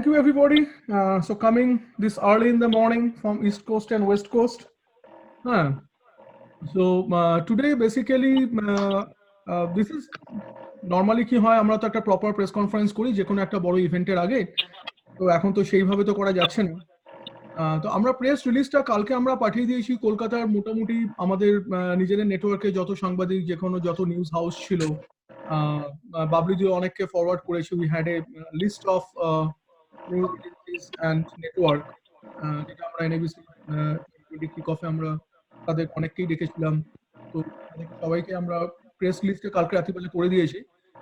you everybody. So coming this early in the morning from East Coast and West Coast. Uh, today basically this is normally কি হয় আমরা তো একটা proper press conference করি যে কোনো একটা বড় ইভেন্টের আগে, তো এখন তো সেইভাবে তো করা যাচ্ছে না। তো আমরা প্রেস রিলিজটা কালকে আমরা পাঠিয়ে দিয়েছি কলকাতার মোটামুটি আমাদের নিজেদের নেটওয়ার্কে যত সাংবাদিক যে কোনো যত নিউজ হাউস ছিল, বাবলিদিও অনেককে ফরওয়ার্ড করেছি। We had a list of news agencies and network, যেটা আমরা এনএবিসি কিক অফে আমরা তাদের অনেককেই দেখেছিলাম। তো তাদেরকে সবাইকে আমরা প্রেস লিস্টে কালকে রাত্রিবেলা করে দিয়েছি,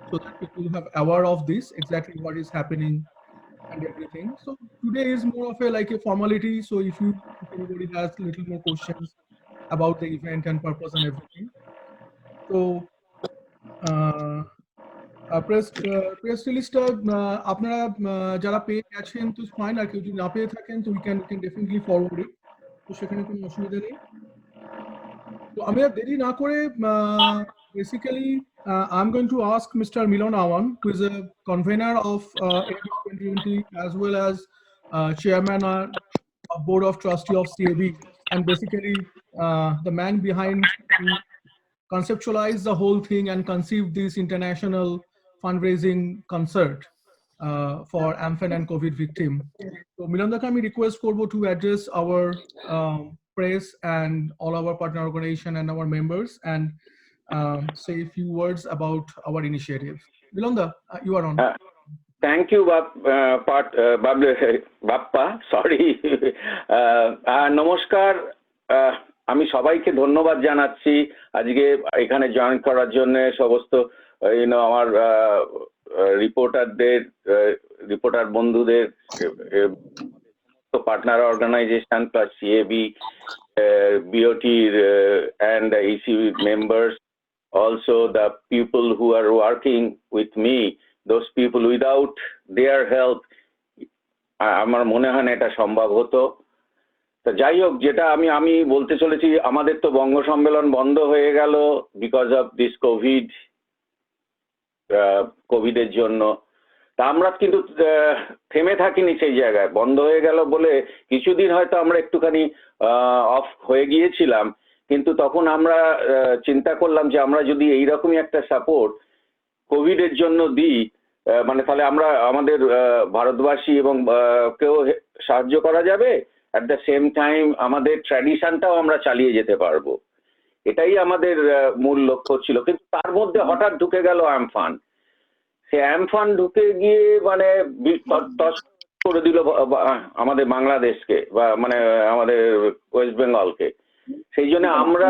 so that people have aware of this exactly what is happening and everything. So today is more of a like a formality. So if anybody has little more questions about the event and purpose and everything, so press রিলিজটা আপনারা যারা পেয়ে গেছেন তো fine, আর কেউ যদি না পেয়ে থাকেন তো উই ক্যান ডেফিনেটলি ফরওয়ার্ড ইট, তো সেখানে কোনো অসুবিধা নেই। তো আমি আর দেরি না করে basically I'm going to ask Mr. Milan Awan, who is a convener of AB 2020 as well as chairman of board of trustee of CAB, and basically the man behind to conceptualize the whole thing and conceive this international fundraising concert for AMFAN and COVID victim. So Milanda, আমি request করব to address our press and all our partner organization and our members and say a few words about our initiative. Milanda, you are on. Thank you, Bappa. Sorry. নমস্কার, আমি সবাইকে ধন্যবাদ জানাচ্ছি আজকে এখানে join করার জন্য। সমস্ত আমার রিপোর্টার বন্ধুদের, partner organization plus CAB, BOT and EC members, also the people who are working with me, those people, without their help আমার মনে হয় না এটা সম্ভব হতো। তো যাই হোক, যেটা আমি বলতে চলেছি, আমাদের তো বঙ্গ সম্মেলন বন্ধ হয়ে গেল বিকজ অফ দিস কোভিডের জন্য। তা আমরা কিন্তু থেমে থাকিনি সেই জায়গায়। বন্ধ হয়ে গেল বলে কিছুদিন হয়তো আমরা একটুখানি অফ হয়ে গিয়েছিলাম, কিন্তু তখন আমরা চিন্তা করলাম যে আমরা যদি এইরকমই একটা সাপোর্ট কোভিডের জন্য দিই, মানে তাহলে আমরা আমাদের ভারতবাসী এবং কেউ সাহায্য করা যাবে, অ্যাট দ্য সেম টাইম আমাদের ট্র্যাডিশনটাও আমরা চালিয়ে যেতে পারবো। এটাই আমাদের মূল লক্ষ্য ছিল। কিন্তু তার মধ্যে হঠাৎ ঢুকে গেল আমফান। সে আমফান ঢুকে গিয়ে মানে করে দিল আমাদের বাংলাদেশকে, বা মানে আমাদের ওয়েস্ট বেঙ্গলকে। সেই জন্য আমরা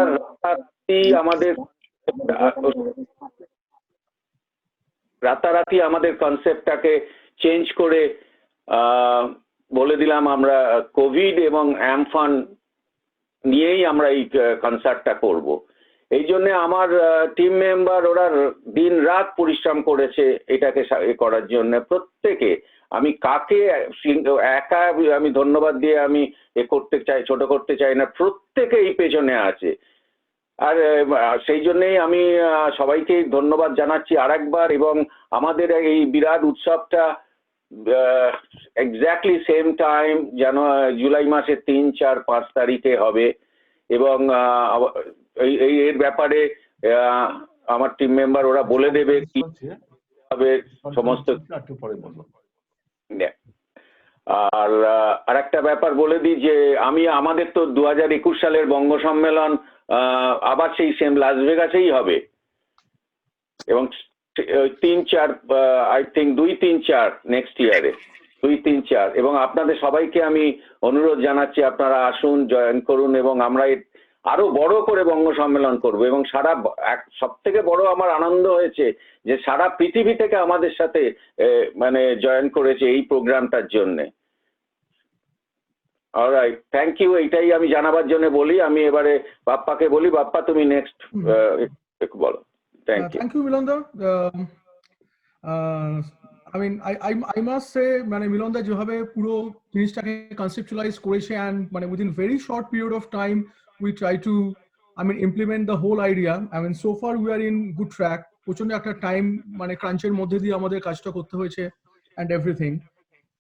রাতারাতি আমাদের কনসেপ্টটাকে চেঞ্জ করে বলে দিলাম আমরা কোভিড এবং আমফান নিয়েই আমরা এই কনসার্টটা করব। এই জন্য আমার টিম মেম্বার ওরা দিন রাত পরিশ্রম করেছে এটাকে করার জন্য। প্রত্যেকে, আমি কাকে একা আমি ধন্যবাদ দিয়ে আমি ছোট করতে চাই না, প্রত্যেকে এই পেছনে আছে। আর সেই জন্যেই আমি সবাইকে ধন্যবাদ জানাচ্ছি আরেকবার। এবং আমাদের এই বিরাট উৎসবটা এক্স্যাক্টলি সেম টাইম যেন জুলাই মাসের 3, 4, 5 তারিখে হবে। এবং এর ব্যাপারে আমার টিম মেম্বার ওরা বলে দেবে কি হবে সমস্ত। আর একটা ব্যাপার বলে দিই যে আমাদের তো 2021 সালের বঙ্গ সম্মেলন আবার সেই সেম লাস ভেগাসেই হবে, এবং 3-4 আই থিঙ্ক 2-3-4 নেক্সট ইয়ারে 2-3-4। এবং আপনাদের সবাইকে আমি অনুরোধ জানাচ্ছি আপনারা আসুন, জয়েন করুন, এবং আমরা আরো বড় করে বঙ্গ সম্মেলন করব। এবং সব থেকে বড় আমার আনন্দ হয়েছে যে সারা পৃথিবী থেকে আমাদের সাথে মানে জয়েন করেছে এই প্রোগ্রামটার জন্য। Alright, thank you. এইটাই আমি জানাবার জন্য বলি। আমি এবারে বাপ্পাকে বলি, বাপ্পা তুমি নেক্সট বলো। Thank you, Milanda. I mean, I must say, মানে মিলনদা যেভাবে পুরো জিনিসটাকে কনসেপচুয়ালাইজ করেছে, and মানে within very short period of time we try to implement the whole idea. I mean, so far we are in good track. প্রচন্ড একটা time মানে ক্রাঞ্চের মধ্যে দিয়ে আমাদের কাজটা করতে হয়েছে and everything.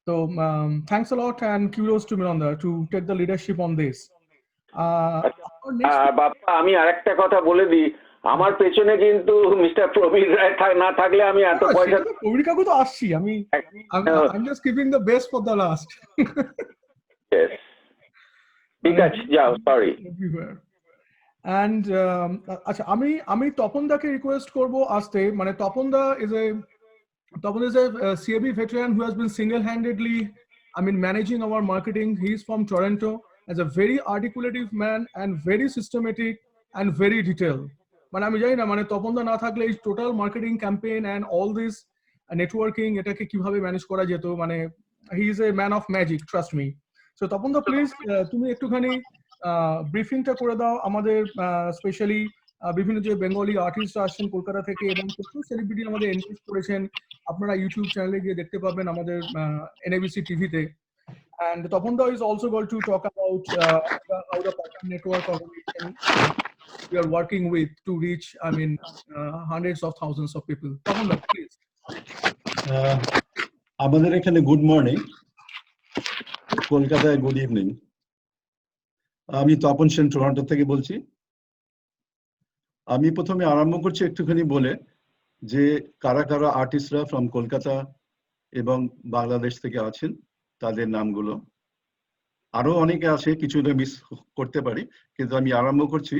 So thanks a lot and kudos to Miranda to take the leadership on this. Our next Bappa আমি আরেকটা কথা বলে দিই, আমার পেছনে কিন্তু মিস্টার প্রবীর রায় না থাকলে আমি এত পয়সা প্রবীর কাকু তো আসছি আমি I'm just keeping the best for the last. Yes. ঠিক আছে, যাও, সরি। And আচ্ছা আমি তপন দাকে রিকোয়েস্ট করব আসতে, মানে Tapan is a CAB veteran who has been single-handedly, managing our marketing. He's from Toronto, as a very articulative man and very systematic and very detailed. মানে আমি জানি না, মানে তপন দা না থাকলে এই total marketing campaign and all this networking এটাকে কিভাবে ম্যানেজ করা যেত, মানে he is a man of magic, trust me. So Tapan দা প্লিজ তুমি একটুখানি ব্রিফিংটা করে দাও আমাদের, স্পেশালি বিভিন্ন যে বেঙ্গলি আর্টিস্ট আসছেন কলকাতা থেকে এবং প্রচুর সেলিব্রিটি আমাদের এনগেজ করেছেন, আপনারা ইউটিউব চ্যানেলে গিয়ে দেখতে পাবেন আমাদের NABC টিভিতে। And Tapunda is also going to talk about how the partner network organization we are working with to reach, hundreds of thousands of people. Tapunda, please. আমাদের এখানে গুড মর্নিং, কলকাতায় গুড ইভিনিং। আমি Tapan Sen Toronto থেকে বলছি। আমি প্রথমে আরম্ভ করছি একটুখানি বলে যে কারা কারা আর্টিস্টরা ফ্রম কলকাতা এবং বাংলাদেশ থেকে আছেন তাদের নামগুলো। আরো অনেকে আছে, কিছুটা মিস করতে পারি, কিন্তু আমি আরম্ভ করছি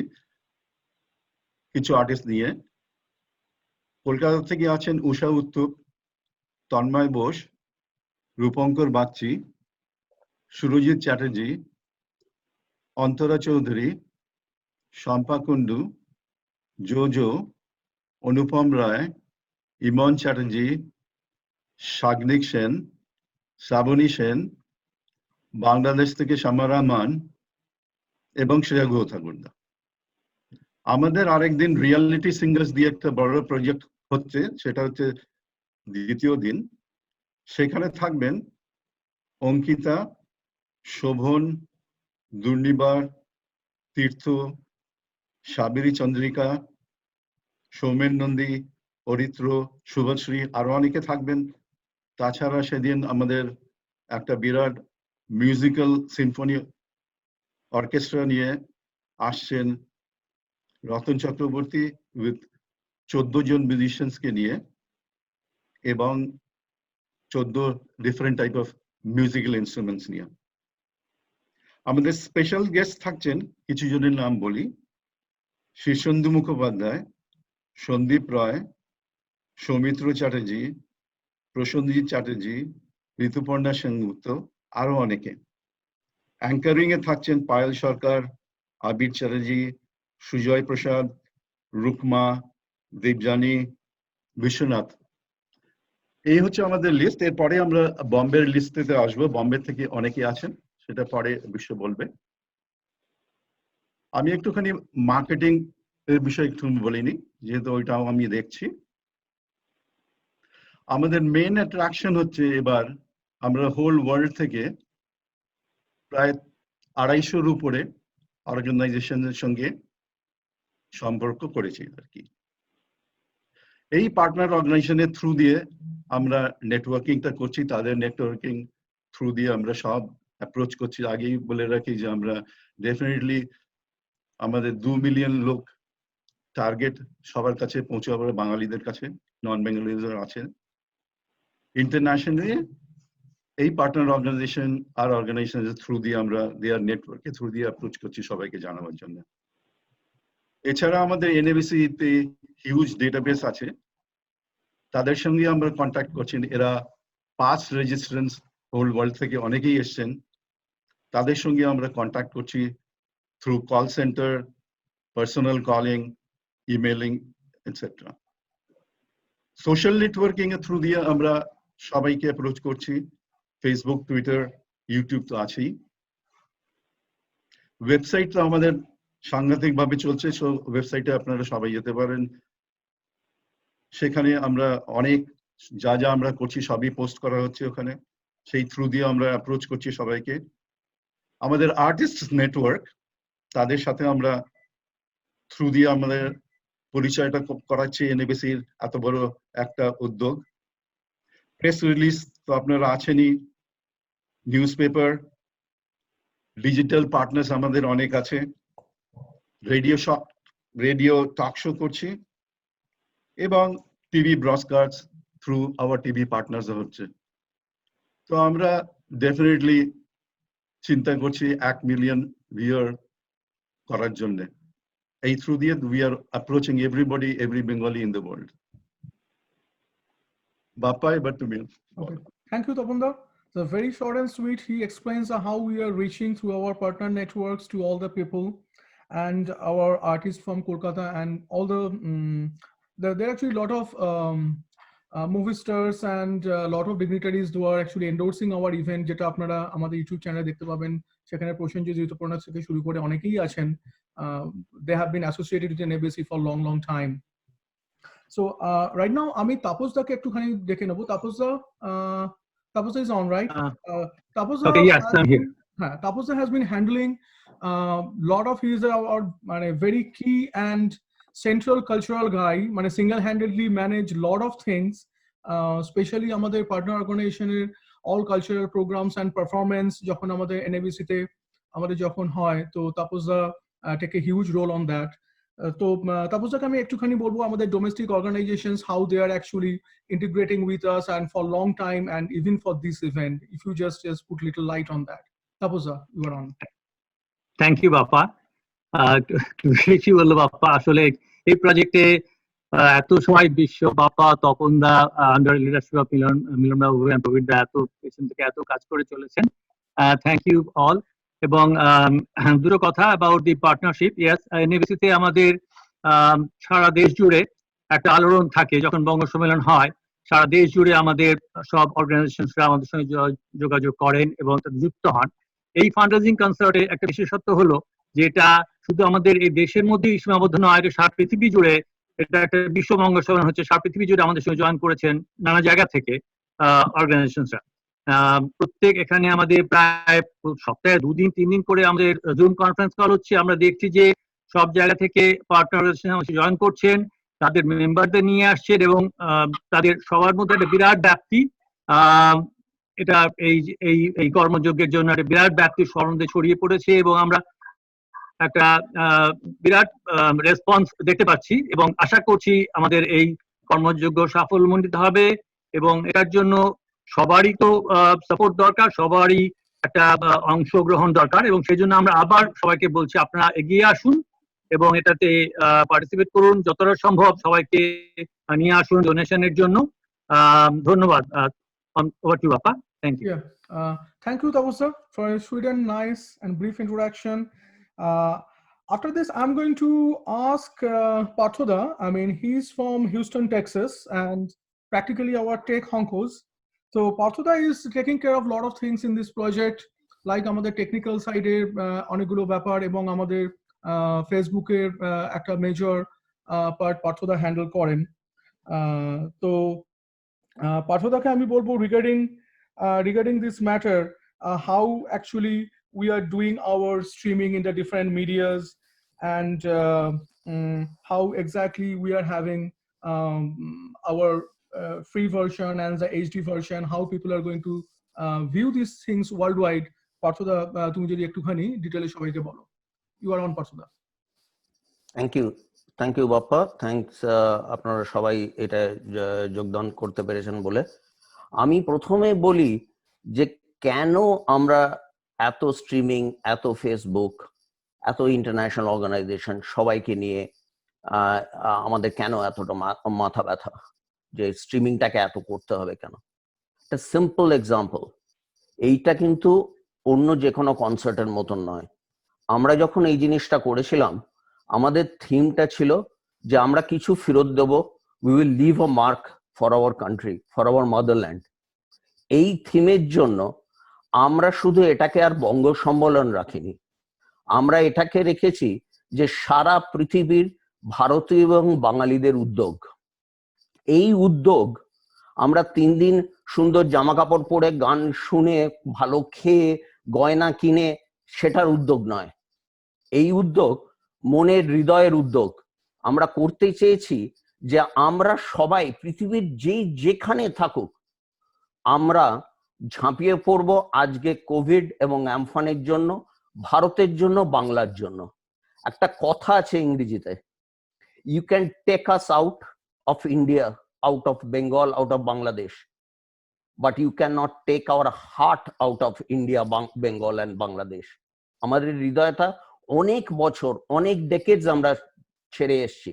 কিছু আর্টিস্ট নিয়ে। কলকাতা থেকে আছেন উষা উত্তুপ, তন্ময় বোস, রূপঙ্কর বাগচি, সুরজিৎ চ্যাটার্জি, অন্তরা চৌধুরী, শম্পা কুন্ডু, জোজো, অনুপম রায়, ইমন চ্যাটার্জি, সাগনিক সেন, শ্রাবণী সেন, বাংলাদেশ থেকে শামা রহমান এবং শ্রেয়া ঘোষাগুন্ডা। আমাদের আরেকদিন রিয়ালিটি সিঙ্গার্স দিয়ে একটা বড় প্রজেক্ট হচ্ছে, সেটা হচ্ছে দ্বিতীয় দিন। সেখানে থাকবেন অঙ্কিতা, শোভন, দুর্নিবার, তীর্থ, সাবেরী চন্দ্রিকা, সৌমেন নন্দী, অরিত্র, শুভশ্রী, আরো অনেকে থাকবেন। তাছাড়া সেদিন আমাদের একটা বিরাট মিউজিক্যাল সিম্ফনি অর্কেস্ট্রা নিয়ে আসছেন রতন চক্রবর্তী উইথ 14 জন মিউজিশিয়ানসকে নিয়ে এবং 14 different type of musical instruments নিয়ে। আমাদের স্পেশাল গেস্ট থাকছেন, কিছু জনের নাম বলি: শীর্ষেন্দু মুখোপাধ্যায়, সন্দীপ রায়, সৌমিত্র চ্যাটার্জি, প্রসেনজিৎ চ্যাটার্জি, ঋতুপর্ণা সেনগুপ্ত, আরো অনেকে। অ্যাঙ্কারিং এ থাকছেন পায়েল সরকার, আবির চ্যাটার্জি, সুজয় প্রসাদ, রুকমা, দীপজানি, বিশ্বনাথ। এই হচ্ছে আমাদের লিস্ট। এরপরে আমরা বম্বের লিস্টেতে আসবো। বম্বে থেকে অনেকে আছেন, সেটা পরে বিশ্ব বলবে। আমি একটুখানি মার্কেটিং এর বিষয়ে একটু বলিনি, যেহেতু ওইটাও আমি দেখছি। আমাদের মেইন অ্যাট্রাকশন হচ্ছে এবার আমরা হোল ওয়ার্ল্ড থেকে প্রায় 250-র উপরে অর্গানাইজেশনের সঙ্গে সম্পর্ক করেছি আর কি। এই পার্টনার অর্গানাইজেশনের থ্রু দিয়ে আমরা নেটওয়ার্কিংটা করছি, তাদের নেটওয়ার্কিং থ্রু দিয়ে আমরা সব অ্যাপ্রোচ করছি। আগেই বলে রাখি যে আমরা ডেফিনেটলি আমাদের 2 মিলিয়ন লোক টার্গেট সবার কাছে পৌঁছাবো, বাঙালিদের কাছে, নন বেঙ্গলিদের আছে। ইন্টারন্যাশনালি এই পার্টনার অর্গানাইজেশন আর অর্গানাইজেশনের থ্রু দিয়ে আমরা দেয়ার নেটওয়ার্কের থ্রু দিয়ে অ্যাপ্রোচ করছি সবাইকে জানাবার জন্য। এছাড়া আমাদের NABC তে হিউজ ডেটাবেস আছে, তাদের সঙ্গে আমরা কন্ট্যাক্ট করছি। এরা পাস্ট রেজিস্ট্রেন্স হোল ওয়ার্ল্ড থেকে অনেকেই এসছেন, তাদের সঙ্গে আমরা কন্ট্যাক্ট করছি through call centre, personal calling, emailing, etcetera. Social networking এর থ্রু দিয়ে আমরা সবাইকে অ্যাপ্রোচ করছি। ফেসবুক, টুইটার, ইউটিউব তো আছেই। ওয়েবসাইট তো আমাদের সাংঘাতিক ভাবে চলছে, সো ওয়েবসাইটে আপনারা সবাই যেতে পারেন। সেখানে আমরা অনেক যা যা আমরা করছি সবই পোস্ট করা হচ্ছে ওখানে, সেই থ্রু দিয়ে আমরা অ্যাপ্রোচ করছি সবাইকে। আমাদের আর্টিস্ট নেটওয়ার্ক, তাদের সাথে আমরা থ্রু দিয়ে আমাদের পরিচয়টা করাচ্ছি। NABCর এত বড় একটা উদ্যোগ। প্রেস রিলিজ তো আপনারা আছেনই, নিউজপেপার, ডিজিটাল পার্টনার্স আমাদের অনেক আছে, রেডিও টক শো করছি, এবং TV broadcast through hour TV partners হচ্ছে। তো আমরা ডেফিনেটলি চিন্তা করছি 1 মিলিয়ন ভিউয়ার করার জন্য। এই থ্রু দিয়ে we are approaching everybody, every Bengali in the world. Bappa, but to me. Okay. Thank you, Tapanda. So very short and sweet, he explains how we are reaching through our partner networks to all the people and our artists from Kolkata and all the, there are actually a lot of movie stars and a lot of dignitaries who are actually endorsing our event, যেটা আপনারা আমাদের YouTube চ্যানেলে দেখতে পাবেন। সেখানে প্রসেনজিৎ ঋতুপর্ণা থেকে শুরু করে অনেকেই আছেন। They have been associated with NABC for long time. So right now আমি তাপসদাকে একটুখানি দেখে নেব। তাপসদা, Taposa is on, right? Taposa, okay, yes, I'm here. Taposa has been handling lot of, he is a very key and central cultural guy, single-handedly manage lot of things, especially আমাদের partner organization এর all cultural programs and performance যখন আমাদের NABC তে আমাদের যখন হয়, তো Taposa take a huge role on that. তো তাপসদাকে আমি একটুখানি বলবো আমাদের domestic organisations how they are actually integrating with us and for long time and even for this event, if you just put little light on that. তাপসদা, you are on. Thank you Bappa. কি বললো বাপ্পা, আসলে এই প্রজেক্টে এত সময় বিশ্ব বাপ্পা, তপনদা আন্ডার লিডারশিপ অফ মিলনবাবু and প্রবীরদা এত পেছন থেকে এত কাজ করে চলেছেন। Thank you all. এবং দুটো কথা অ্যাবাউট দি পার্টনারশিপ। ইয়েস, এনএবিসিতে আমাদের সারা দেশ জুড়ে একটা আলোড়ন থাকে যখন বঙ্গ সম্মেলন হয়। সারা দেশ জুড়ে আমাদের সব অর্গানাইজেশনসরা আমাদের সঙ্গে যোগাযোগ করেন এবং যুক্ত হন। এই ফান্ডরেজিং কনসার্টে একটা বিশেষত্ব হলো যে এটা শুধু আমাদের এই দেশের মধ্যেই সীমাবদ্ধ নয়, এটা সারা পৃথিবী জুড়ে, এটা একটা বিশ্ব বঙ্গ সম্মেলন হচ্ছে। সারা পৃথিবী জুড়ে আমাদের সঙ্গে জয়েন করেছেন নানা জায়গা থেকে অর্গানাইজেশনসরা। প্রত্যেক এখানে আমাদের প্রায় সপ্তাহে 2 দিন 3 দিন করে আমাদের জুম কনফারেন্স কল হচ্ছে। আমরা দেখছি যে সব জায়গা থেকে পার্টনার অর্গানাইজেশন জয়েন করছেন, তাদের মেম্বারদের নিয়ে আসছেন এবং তাদের সবার মধ্যে একটা বিরাট ব্যাপ্তি, এটা এই কর্মযজ্ঞের জন্য একটা বিরাট ব্যাপ্তি স্মরণে ছড়িয়ে পড়েছে এবং আমরা একটা বিরাট রেসপন্স দেখতে পাচ্ছি এবং আশা করছি আমাদের এই কর্মযজ্ঞ সাফল্যমণ্ডিত হবে। এবং এটার জন্য সবারই তো সাপোর্ট দরকার, সবারই একটা অংশগ্রহণ দরকার এবং সেই জন্য আমরা আবার সবাইকে বলছি আপনারা এগিয়ে আসুন এবং এটাতে পার্টিসিপেট করুন, যতটা সম্ভব সবাইকে নিয়ে আসুন ডোনেশনের জন্য। ধন্যবাদ। Over to you, Bappa. Thank you. Yeah. Thank you, Taposa, for a sweet and nice and brief introduction. After this, I'm going to ask Parthoda. I mean, he's from Houston, Texas, and practically our tech honkos. So Parthoda is taking care of a lot of things in this project, like আমাদের technical সাইডে অনেকগুলো ব্যাপার এবং আমাদের ফেসবুকের একটা major part পার্থদা handle করেন। তো পার্থদাকে আমি বলবো regarding this matter, how actually we are doing our streaming in the different medias and how exactly we are having our free version and the HD version, how people are going to view these things worldwide. Parthoda, তুমি যদি একটুখানি ডিটেইলে সবাইকে বলো। You are on, Parthoda. Thank you Bappa, thanks আপনারা সবাই এটা যোগদান করতে পেরেছেন বলে। আমি প্রথমে বলি যে কেন আমরা এত স্ট্রিমিং, এত ফেসবুক, এত ইন্টারন্যাশনাল অর্গানাইজেশন সবাইকে নিয়ে আমাদের কেন এতটা মাথা ব্যথা যে স্ট্রিমিংটাকে এত করতে হবে কেন। একটা সিম্পল এক্সাম্পল, এইটা কিন্তু অন্য যে কোনো কনসার্টের মতন নয়। আমরা যখন এই জিনিসটা করেছিলাম আমাদের থিমটা ছিল যে আমরা কিছু ফেরত দেব, we will leave a mark for our country, for our motherland. এই থিমের জন্য আমরা শুধু এটাকে আর বঙ্গ সম্মেলন রাখিনি, আমরা এটাকে রেখেছি যে সারা পৃথিবীর ভারতীয় এবং বাঙালিদের উদ্যোগ। এই উদ্যোগ আমরা 3 দিন সুন্দর জামা কাপড় পরে, গান শুনে, ভালো খেয়ে, গয়না কিনে সেটার উদ্যোগ নয়। এই উদ্যোগ মনের, হৃদয়ের উদ্যোগ। আমরা করতে চেয়েছি যে আমরা সবাই পৃথিবীর যেখানে থাকুক আমরা ঝাঁপিয়ে পড়বো আজকে কোভিড এবং অ্যামফানের জন্য, ভারতের জন্য, বাংলার জন্য। একটা কথা আছে ইংরেজিতে, you can take us out of India, out of Bengal, out of Bangladesh, but you can not take our heart out of India, Bengal and Bangladesh. আমাদের হৃদয়টা অনেক বছর, অনেক ডেকেডস আমরা ছেড়ে এসছি।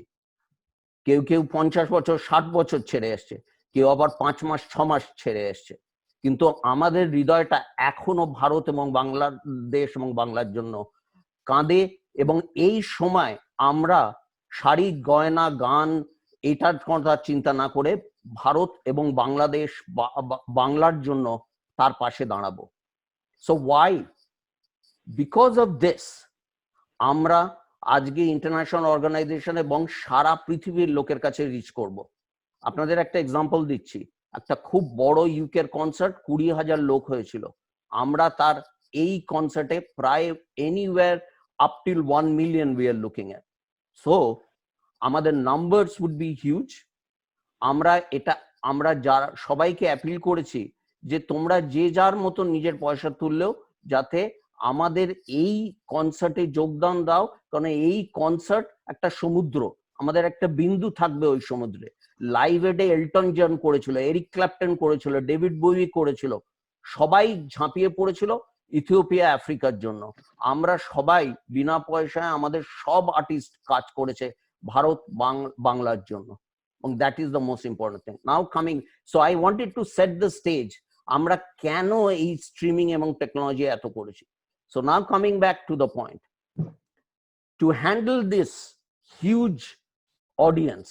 কেউ কেউ 50 বছর 60 বছর ছেড়ে এসছে, কেউ আবার 5 মাস 6 মাস ছেড়ে এসছে, কিন্তু আমাদের হৃদয়টা এখনো ভারত এবং বাংলাদেশ এবং বাংলার জন্য কাঁদে। এবং এই সময় আমরা শাড়ি গয়না গান এটার কথা চিন্তা না করে ভারত এবং বাংলাদেশ বাংলার জন্য তার পাশে দাঁড়াবো। So why, because of this আমরা আজকে ইন্টারন্যাশনাল অর্গানাইজেশন এবং সারা পৃথিবীর লোকের কাছে রিচ করব। আপনাদের একটা এক্সাম্পল দিচ্ছি, একটা খুব বড় ইউকের কনসার্ট, 20,000 লোক হয়েছিল। আমরা তার এই কনসার্টে প্রায় anywhere up till 1 million we are looking at. So আমাদের নাম্বারস উড বি হিউজ। আমরা যারা সবাইকে অ্যাপিল করেছি যে তোমরা যে যার মতো নিজের পয়সা তুললেও যাতে আমাদের এই কনসার্টে যোগদান দাও, কারণ এই কনসার্ট একটা সমুদ্র, আমাদের একটা বিন্দু থাকবে ওই সমুদ্রে। লাইভ এডে এলটন জন করেছিল, এরিক ক্ল্যাপটন করেছিল, ডেভিড বোয়ি করেছিল, সবাই ঝাঁপিয়ে পড়েছিল ইথিওপিয়া আফ্রিকার জন্য। আমরা সবাই বিনা পয়সায় আমাদের সব আর্টিস্ট কাজ করেছে ভারত বাংলার জন্য, এবং that is the most important thing. Now coming, so I wanted to set the stage, আমরা কেন এই স্ট্রিমিং এবং টেকনোলজি এত করেছি। So now coming back to the point, to handle this huge audience,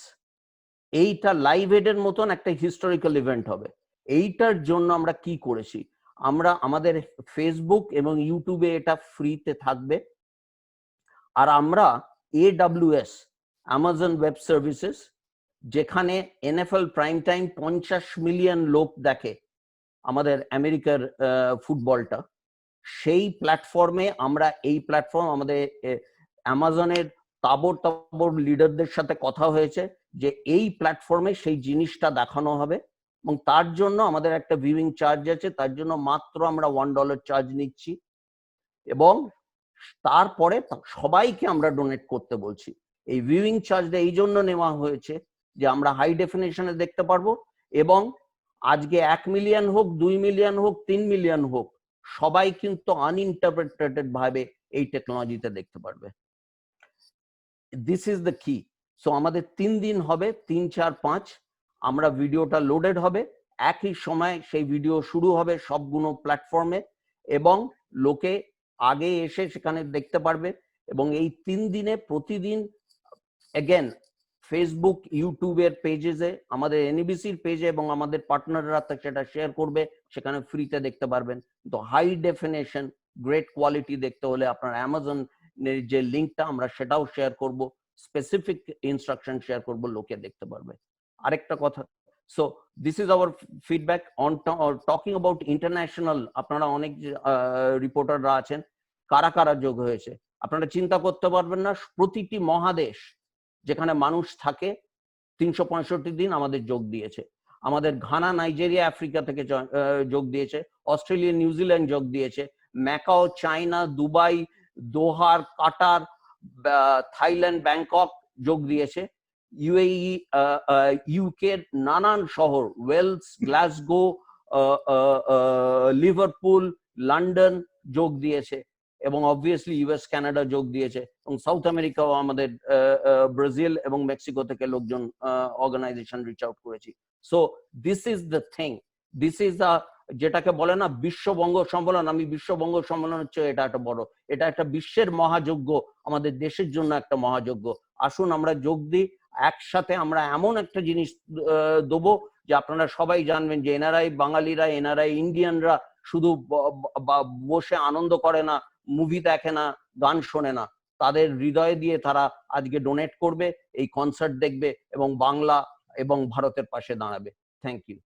এইটা লাইভ এডের মতন একটা হিস্টোরিক্যাল ইভেন্ট হবে। এইটার জন্য আমরা কি করেছি, আমরা আমাদের ফেসবুক এবং ইউটিউবে এটা ফ্রিতে থাকবে। আর আমরা AWS, অ্যামাজন ওয়েব সার্ভিসেস, যেখানে NFL প্রাইম টাইম 50 মিলিয়ন লোক দেখে আমাদের আমেরিকার ফুটবলটা, সেই প্ল্যাটফর্মে আমরা এই প্ল্যাটফর্ম আমাদের অ্যামাজনের তাবর লিডারদের সাথে কথা হয়েছে যে এই প্ল্যাটফর্মে সেই জিনিসটা দেখানো হবে, এবং তার জন্য আমাদের একটা ভিউইং চার্জ আছে, তার জন্য মাত্র আমরা $1 চার্জ নিচ্ছি, এবং তারপরে সবাইকে আমরা ডোনেট করতে বলছি। এই ভিউইং চার্জটা এই জন্য নেওয়া হয়েছে যে আমরা হাই ডেফিনেশনে দেখতে পারবো, এবং আজকে 1 মিলিয়ন হোক, 2 মিলিয়ন হোক, 3 মিলিয়ন হোক, সবাই কিন্তু আনইন্টারপ্রেটেড ভাবে এই টেকনোলজিতে দেখতে পারবে। দিস ইজ দ্য কি। সো আমাদের 3 দিন হবে, 3, 4, 5 আমরা ভিডিওটা লোডেড হবে, একই সময় সেই ভিডিও শুরু হবে সবগুলো প্ল্যাটফর্মে, এবং লোকে আগে এসে সেখানে দেখতে পারবে। এবং এই 3 দিনে প্রতিদিন এগেন ফেসবুক, ইউটিউবের পেজে, আমাদের এনবিসির পেজে এবং আমাদের পার্টনাররা সেটা শেয়ার করবে, সেখানে ফ্রিতে দেখতে পারবেন। তো হাই ডেফিনেশন গ্রেট কোয়ালিটি দেখতে হলে আপনার অ্যামাজনের যে লিঙ্কটা আমরা সেটাও শেয়ার করব, স্পেসিফিক ইনস্ট্রাকশন শেয়ার করব, লোকে দেখতে পারবে। আরেকটা কথা, so this is our feedback on talking about international. আপনারা অনেক রিপোর্টাররা আছেন, কারা কারা যোগ হয়েছে আপনারা চিন্তা করতে পারবেন না। প্রতিটি মহাদেশ যেখানে মানুষ থাকে 365 দিন আমাদের যোগ দিয়েছে। আমাদের ঘানা, নাইজেরিয়া, আফ্রিকা থেকে যোগ দিয়েছে, অস্ট্রেলিয়া, নিউজিল্যান্ড যোগ দিয়েছে, ম্যাকাও, চায়না, দুবাই, দোহার, কাটার, থাইল্যান্ড, ব্যাংকক যোগ দিয়েছে, UAE, ইউকে নানান শহর, ওয়েলস, গ্লাসগো, লিভারপুল, লন্ডন যোগ দিয়েছে, এবং অবভিয়াসলি US, কানাডা যোগ দিয়েছে, এবং সাউথ আমেরিকাও আমাদের ব্রাজিল এবং মেক্সিকো থেকে লোকজন অর্গানাইজেশন রিচ আউট করেছি। So this is the thing, this is the, যেটাকে বলে না বিশ্ব বঙ্গ সম্মেলন, আমি বিশ্ব বঙ্গ সম্মেলন হচ্ছে এটা একটা বড়, এটা একটা বিশ্বের মহাযজ্ঞ, আমাদের দেশের জন্য একটা মহাযজ্ঞ। আসুন আমরা যোগ দিই, একসাথে আমরা এমন একটা জিনিস দেবো যে আপনারা সবাই জানবেন যে এনআরআই বাঙালিরা, এনআরআই ইন্ডিয়ানরা শুধু বসে আনন্দ করে না, মুভি দেখে না, গান শোনে না, তাদের হৃদয় দিয়ে তারা আজকে ডোনেট করবে, এই কনসার্ট দেখবে এবং বাংলা এবং ভারতের পাশে দাঁড়াবে। Thank you.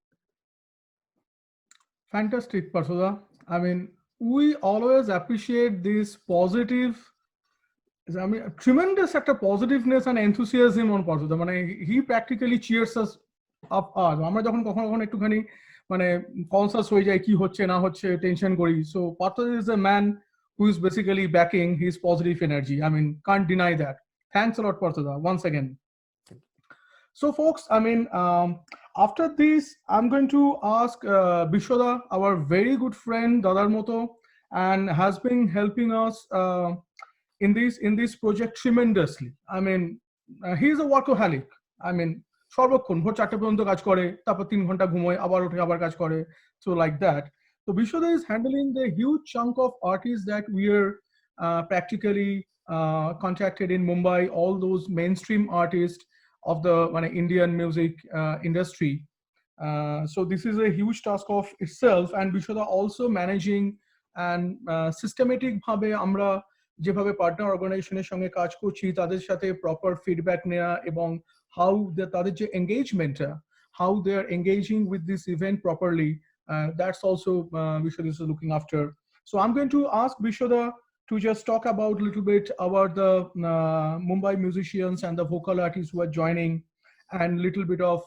Fantastic, Parsoda. I mean, we always appreciate this positive, I mean, tremendous একটা positiveness and enthusiasm on Parsoda. মানে he practically cheers us up. আমরা যখন কখনো একটুখানি মানে কনসাস হয়ে যায় কি হচ্ছে না হচ্ছে টেনশন করি so Partha is a man who is basically backing his positive energy. I mean, can't deny that. Thanks a lot, Partha, once again. So, folks, I mean, after this, I'm going to ask Bishoda, our very good friend, Dadar Moto, and has been helping us in this project tremendously. I mean, he's a workaholic. I mean, সর্বক্ষণ ভোর 4টা পর্যন্ত কাজ করে তারপর 3 ঘন্টা ঘুমোয় আবার উঠে আবার কাজ করে so like that. So Bishoda is handling the huge chunk of artists that we are practically contacted in Mumbai, all those mainstream artists of the Indian music industry. So this is a huge task of itself, and Bishoda also managing and systematic bhabe আমরা যেভাবে partner অর্গানাইজেশনের সঙ্গে কাজ করছি তাদের সাথে proper feedback নেওয়া এবং how তাদের যে এঙ্গেজমেন্টটা how they are engaging with this event properly, that's also Bishoda is looking after. So I'm going to ask Bishoda to just talk about a little bit about the Mumbai musicians and the vocal artists who are joining, and a little bit of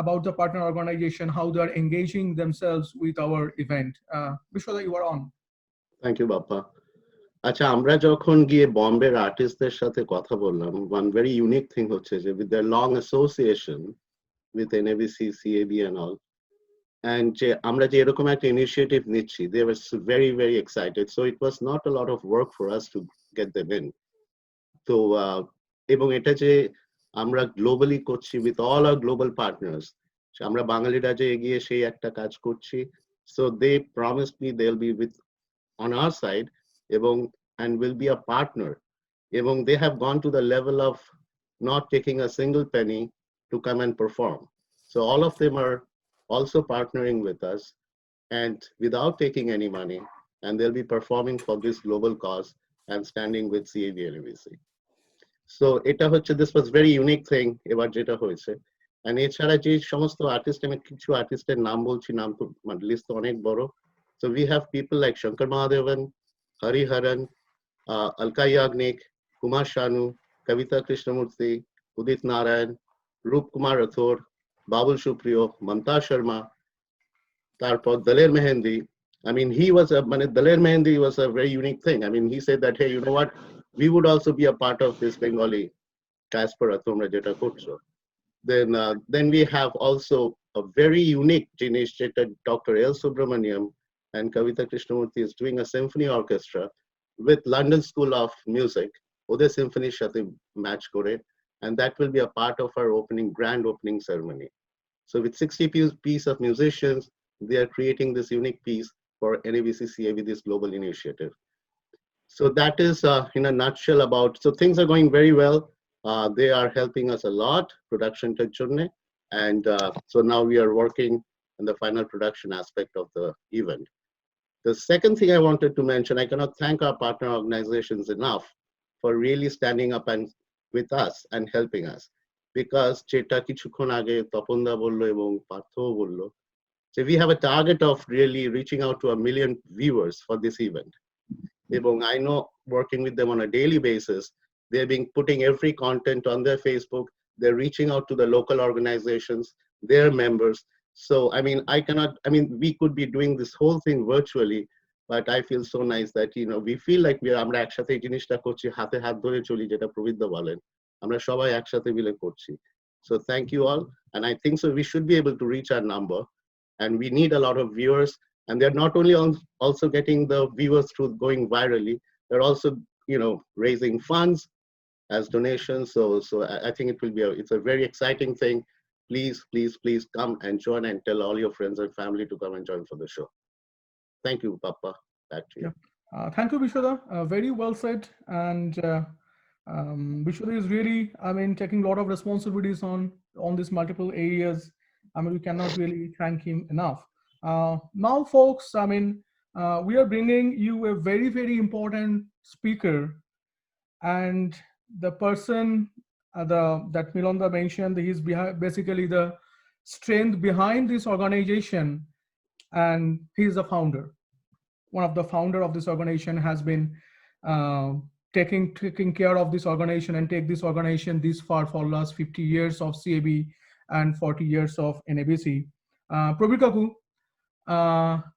about the partner organization, how they are engaging themselves with our event. Bishoda, you are on. Thank you, Bappa. আচ্ছা, আমরা যখন গিয়ে বম্বের আর্টিস্টদের সাথে কথা বললাম, one very unique thing হচ্ছে যে with their long association with NABC, CAB and all, and যে আমরা যে এরকম একটা ইনিশিয়েটিভ নিচ্ছি, they were very, very excited. So it was not a lot of work for us to get them in. তো এবং এটা যে আমরা গ্লোবালি করছি with all our global partners, আমরা বাঙালিরা যে এগিয়ে সেই একটা কাজ করছি. So they promised me they'll be with on our side and will be a partner. They have gone to the level of not taking a single penny to come and perform. So all of them are also partnering with us and without taking any money, and they'll be performing for this global cause and standing with CAB and NABC. So this was very unique thing ebar jeta hoyeche. And এছাড়া যে সমস্ত artist, আমি কিছু আর্টিস্টের নাম বলছি, নাম তো লিস্ট অনেক বড়. So we have people like Shankar Mahadevan, Hari Haran, Alka Yagnik, Kumar Shanu, Kavita Krishnamurthy, Udit Narayan, Roop Kumar Rathore, Babul Supriyo, Mamta Sharma, Tarpor Daler Mehendi. I mean, Daler Mehendi was a very unique thing. I mean, he said that, hey, you know what, we would also be a part of this Bengali diaspora tomra jeta korcho. Then we have also a very unique Jinesh Jeta, Dr. L. Subramaniam and Kavita Krishnamurthy is doing a symphony orchestra with London School of Music, Ode Symphony Shate match kore, and that will be a part of our grand opening ceremony. So with 60 piece of musicians, they are creating this unique piece for NABC CAB, this global initiative. So that is in a nutshell about, so things are going very well. They are helping us a lot, production to journey, and so now we are working on the final production aspect of the event. The second thing I wanted to mention, I cannot thank our partner organizations enough for really standing up and with us and helping us, because Cheta kichukhon age Taponda bollo ebong Partho bollo, so we have a target of really reaching out to 1 million viewers for this event. Ebong I know, working with them on a daily basis, they're being putting every content on their Facebook, they're reaching out to the local organizations, their members. So, I mean, we could be doing this whole thing virtually, but I feel so nice that, you know, we feel like আমরা একসাথে এই জিনিসটা করছি, হাতে হাত ধরে চলি, যেটা প্রবীরদা বলেন, আমরা সবাই একসাথে মিলে করছি. So thank you all, and I think so we should be able to reach our number, and we need a lot of viewers, and they're not only also getting the viewers through going virally, they're also, you know, raising funds as donations. So I think it's a very exciting thing. Please come and join, and tell all your friends and family to come and join for the show. Thank you, Papa. Back to you. Yeah. Thank you, Bishoda. Very well said. And Bishoda is really, I mean, taking a lot of responsibilities on these multiple areas. I mean, we cannot really thank him enough. Now, folks, I mean, we are bringing you a very, very important speaker, and the person that Milonda mentioned, he's basically the strength behind this organization, and he's the founder. One of the founder of this organization has been taking care of this organization and take this organization this far for last 50 years of CAB and 40 years of NABC. Prabir কাকু,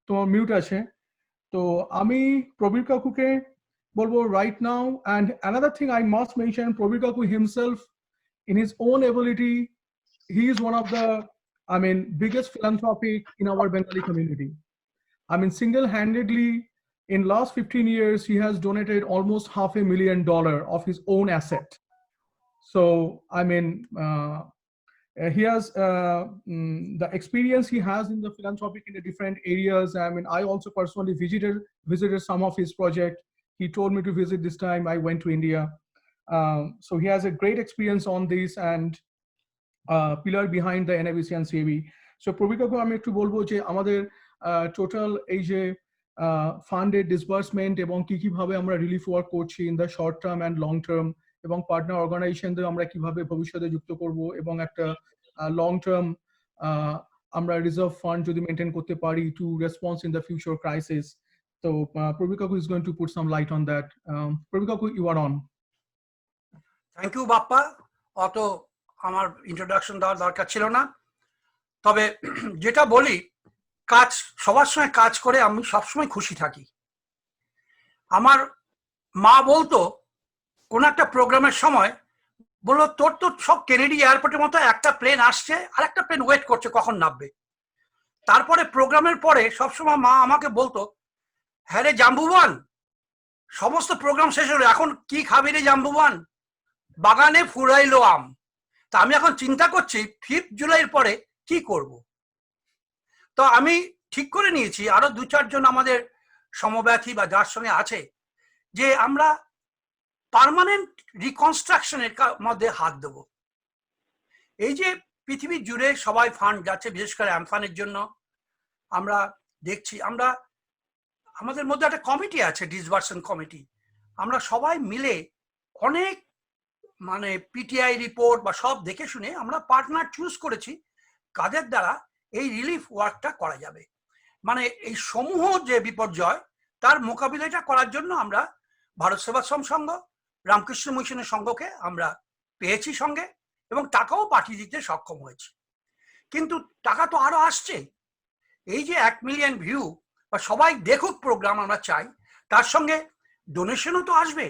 তোমার mute আছে। তো আমি প্রবীর কাকুকে বলবো right now, and another thing I must mention, Prabir Kaku himself, in his own ability, he is one of the, I mean, biggest philanthropic in our Bengali community. I mean, single-handedly, in last 15 years, he has donated almost $500,000 of his own asset. So, I mean, he has the experience he has in the philanthropic in the different areas. I mean, I also personally visited some of his projects. He told me to visit this time. I went to India. So he has a great experience on this and pillar behind the NABC and CAB. So Prabir Kaku, আমি একটু বলবো যে আমাদের total এই যে ফান্ডের disbursement এবং কি ভাবে আমরা রিলিফ ওয়ার্ক করছি in the short term and long term, এবং পার্টনার অর্গানাইজেশনদের আমরা কিভাবে ভবিষ্যতে যুক্ত করব, এবং একটা লং টার্ম আমরা রিজার্ভ ফান্ড যদি মেনটেন করতে পারি two response in the future crisis. তো Prabir Kaku is going to put some light on that. Prabir Kaku, you are on. Thank you Bappa, অত আমার ইন্ট্রোডাকশন দেওয়ার দরকার ছিল না। তবে যেটা বলি, কাজ সবার সঙ্গে কাজ করে আমি সবসময় খুশি থাকি। আমার মা বলতো কোন একটা প্রোগ্রামের সময় বললো, তোর তো সব কেনেডি এয়ারপোর্টের মতো একটা প্লেন আসছে আর একটা প্লেন ওয়েট করছে কখন নামবে। তারপরে প্রোগ্রামের পরে সবসময় মা আমাকে বলতো, হ্যাঁ রে জাম্বুবান, সমস্ত প্রোগ্রাম শেষ হলো, এখন কি খাবি রে জাম্বুবান, বাগানে ফুরাইলো আম। তা আমি এখন চিন্তা করছি 5 জুলাইয়ের পরে কি করব। তো আমি ঠিক করে নিয়েছি, আরো 2-4 জন আমাদের সমব্যথী বা যার সঙ্গে আছে, যে আমরা পার্মানেন্ট রিকনস্ট্রাকশনের মধ্যে হাত দেব। এই যে পৃথিবী জুড়ে সবাই ফান্ড যাচ্ছে, বিশেষ করে আমফানের জন্য আমরা দেখছি, আমরা আমাদের মধ্যে একটা কমিটি আছে, ডিসবার্সন কমিটি, আমরা সবাই মিলে অনেক মানে পিটিআই রিপোর্ট বা সব দেখে শুনে আমরা পার্টনার চুজ করেছি কাদের দ্বারা এই রিলিফ ওয়ার্কটা করা যাবে। মানে এই সমূহ যে বিপর্যয় তার মোকাবিলাটা করার জন্য আমরা ভারত সেবাশ্রম সংঘ, রামকৃষ্ণ মিশনের সংঘকে আমরা পেয়েছি সঙ্গে, এবং টাকাও পাঠিয়ে দিতে সক্ষম হয়েছি। কিন্তু টাকা তো আরো আসছে। এই যে 1 মিলিয়ন ভিউ বা সবাই দেখুক প্রোগ্রাম আমরা চাই, তার সঙ্গে ডোনেশনও তো আসবে।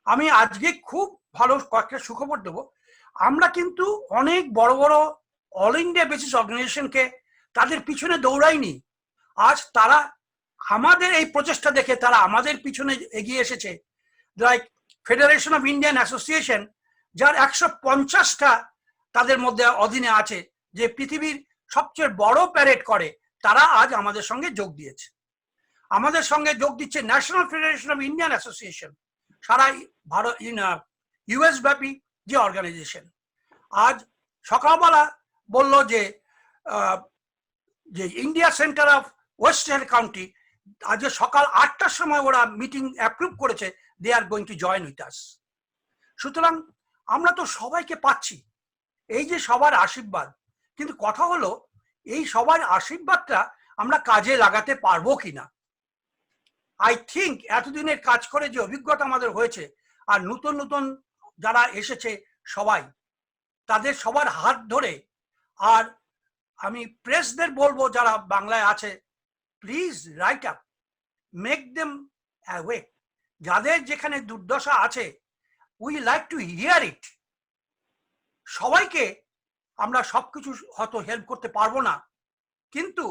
আমি আজকে খুব ভালো কয়েকটা সুখবর দেবো, আমরা কিন্তু অনেক বড় বড় অল ইন্ডিয়া বেসিস অর্গানাইজেশনকে তাদের পিছনে দৌড়াইনি। আজ তারা আমাদের এই প্রচেষ্টা দেখে তারা আমাদের পিছনে এগিয়ে এসেছে। Like federation of Indian association, যার 150টা তাদের মধ্যে অধীনে আছে, যে পৃথিবীর সবচেয়ে বড় প্যারেড করে, তারা আজ আমাদের সঙ্গে যোগ দিয়েছে। আমাদের সঙ্গে যোগ দিচ্ছে national federation of Indian association, সারা ভারত ইউএস ব্যাপী যে অর্গানাইজেশন। আজ সকালবেলা বলল যে India centre of western county আজ সকাল 8টার সময় ওরা মিটিং অ্যাপ্রুভ করেছে, they are going to join with us. সুতরাং আমরা তো সবাইকে পাচ্ছি, এই যে সবার আশীর্বাদ। কিন্তু কথা হলো, এই সবার আশীর্বাদটা আমরা কাজে লাগাতে পারবো কিনা। আই থিঙ্ক এতদিনের কাজ করে যে অভিজ্ঞতা আমাদের হয়েছে, আর নতুন নতুন যারা এসেছে সবাই, তাদের সবার হাত ধরে, আর আমি প্রেসদের বলবো যারা বাংলায় আছে, please write up, make them awake. যাদের যেখানে দুর্দশা আছে, উই লাইক টু হিয়ার ইট। সবাইকে আমরা সবকিছু হয়তো হেল্প করতে পারবো না, কিন্তু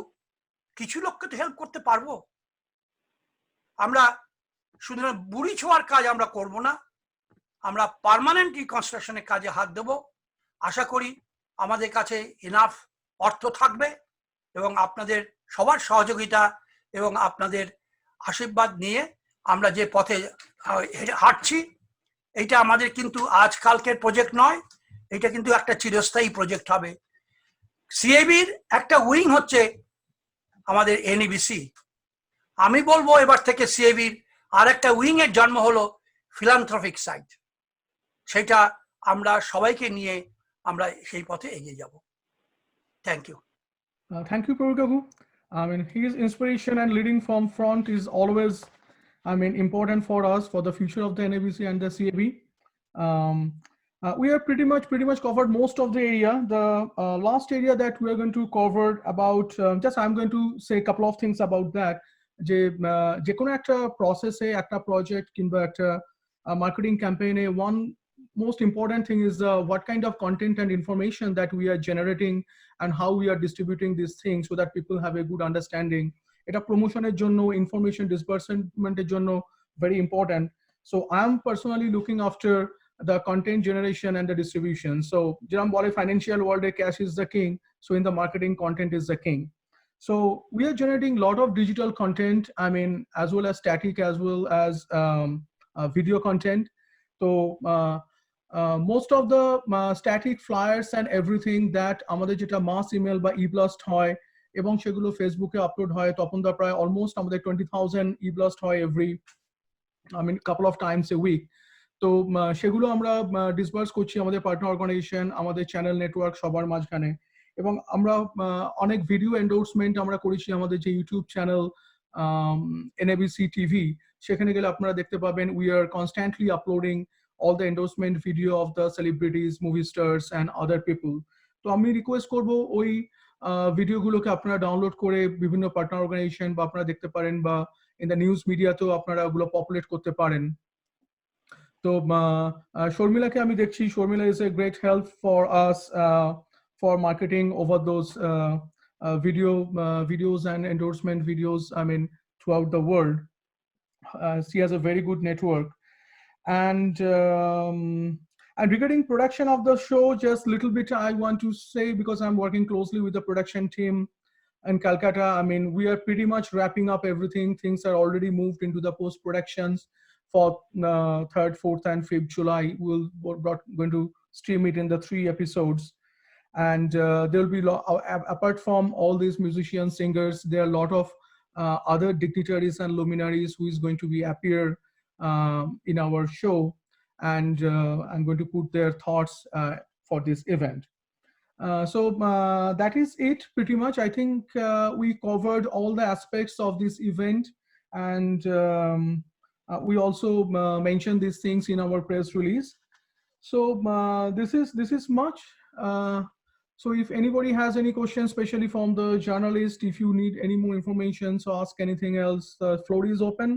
কিছু লোককে তো হেল্প করতে পারবো। আমরা শুধু বুড়ি ছোঁয়ার কাজ আমরা করব না, আমরা পার্মানেন্ট রিকনস্ট্রাকশনের কাজে হাত দেব। আশা করি আমাদের কাছে এনাফ অর্থ থাকবে, এবং আপনাদের সবার সহযোগিতা এবং আপনাদের আশীর্বাদ নিয়ে আমরা যে পথে হাঁটছি, এটা আমাদের কিন্তু আজকালকের প্রজেক্ট নয়, এটা কিন্তু একটা চিরস্থায়ী প্রজেক্ট হবে। সিএবির একটা উইং হচ্ছে আমাদের এনএবিসি। আমি বলবো এবার থেকে সিএবির আর একটা উইং এর জন্ম হলো ফিলান্থ্রপিক সাইড। সেটা আমরা সবাইকে নিয়ে আমরা সেই পথে এগিয়ে যাব। Thank you. Thank you, Prabir Kaku. I mean, his inspiration and leading from front is always, I mean, important for us for the future of the NABC and the CAB. We have pretty much covered most of the area. The last area that we are going to cover about, just I'm going to say a couple of things about that. যে কোনো একটা প্রসেসে একটা project কিংবা একটা marketing campaign, one most important thing is what kind of content and information that we are generating and how we are distributing these things so that people have a good understanding. এটা প্রমোশনের জন্য, information disbursementের জন্য very important. So I am personally looking after the content generation and the distribution. So যেরকম বলে financial world cash is the king, so in the marketing content is the king. So we are generating a lot of digital content, I mean, as well as static, as well as video content. So most of the static flyers and everything that আমাদের যেটা mass email বা e-blast হয় এবং সেগুলো ফেসবুকে upload হয়, তখন তো প্রায় অলমোস্ট আমাদের 20,000 e-blast হয় every, I mean, couple of times a week. তো সেগুলো আমরা ডিসবার্স করছি আমাদের পার্টনার অর্গানাইজেশন, আমাদের চ্যানেল নেটওয়ার্ক সবার মাঝখানে। এবং আমরা অনেক ভিডিও এন্ডোর্সমেন্ট আমরা করেছি আমাদের যে ইউটিউব চ্যানেল NABC TV, সেখানে গেলে আপনারা দেখতে পাবেন we are constantly uploading all the endorsement video of the celebrities, movie stars and other people. তো আমি রিকোয়েস্ট করব ওই ভিডিওগুলোকে আপনারা ডাউনলোড করে বিভিন্ন পার্টনার অর্গানাইজেশন বা আপনারা দেখতে পারেন, বা ইন দ্য নিউজ মিডিয়াতেও আপনারা ওগুলো পপুলেট করতে পারেন। তো শর্মিলাকে আমি দেখছি, Sharmila is a great help for us for marketing over those videos and endorsement videos, I mean, throughout the world. She has a very good network. And regarding production of the show, just a little bit I want to say, because I'm working closely with the production team in Calcutta. I mean, we are pretty much wrapping up everything. Things are already moved into the post-productions for 3rd, 4th and 5th July. We're going to stream it in the 3 episodes. And there will be, apart from all these musicians, singers, there are a lot of other dignitaries and luminaries who is going to be appear in our show, and I'm going to put their thoughts for this event. So that is it pretty much. I think we covered all the aspects of this event, and we also mentioned these things in our press release. So this is much. So if anybody has any questions, especially from the journalist, if you need any more information, so ask anything else, the floor is open.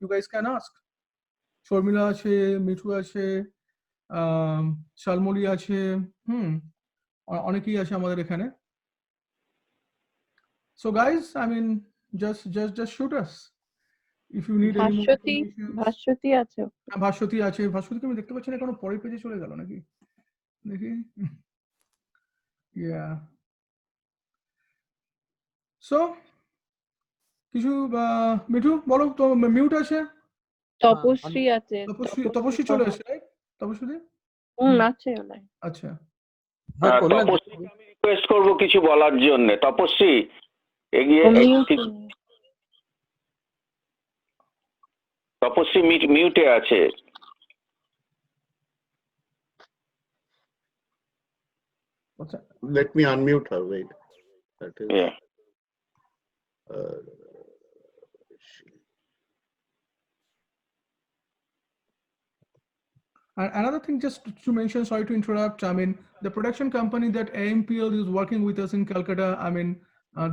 You guys can ask. Sharmila আছে, মিঠু আছে, শালমলি আছে, অনেকেই আছে আমাদের এখানে। So guys, I mean, just shoot us if you need any more information. Bhaswati আছে। ভাস্বতী আছে, ভাস্বতীকে আমি দেখতে পাচ্ছি না, কোনো পরের পেজে চলে গেল নাকি দেখি। Yeah. So কিছু মিঠু বলো তো, মিউট আছে। তপশ্রী আছে। তপস্বী চলে এসে, তপস্বী আছে ওলাই। আচ্ছা, তপস্বীকে আমি রিকোয়েস্ট করব কিছু বলার জন্য। তপস্বী এগিয়ে, তপস্বী মিউটে আছে। Let me unmute her. Wait. That is. Yeah. And another thing, just to mention, sorry to interrupt, I mean, the production company that AMPL is working with us in Calcutta, I mean,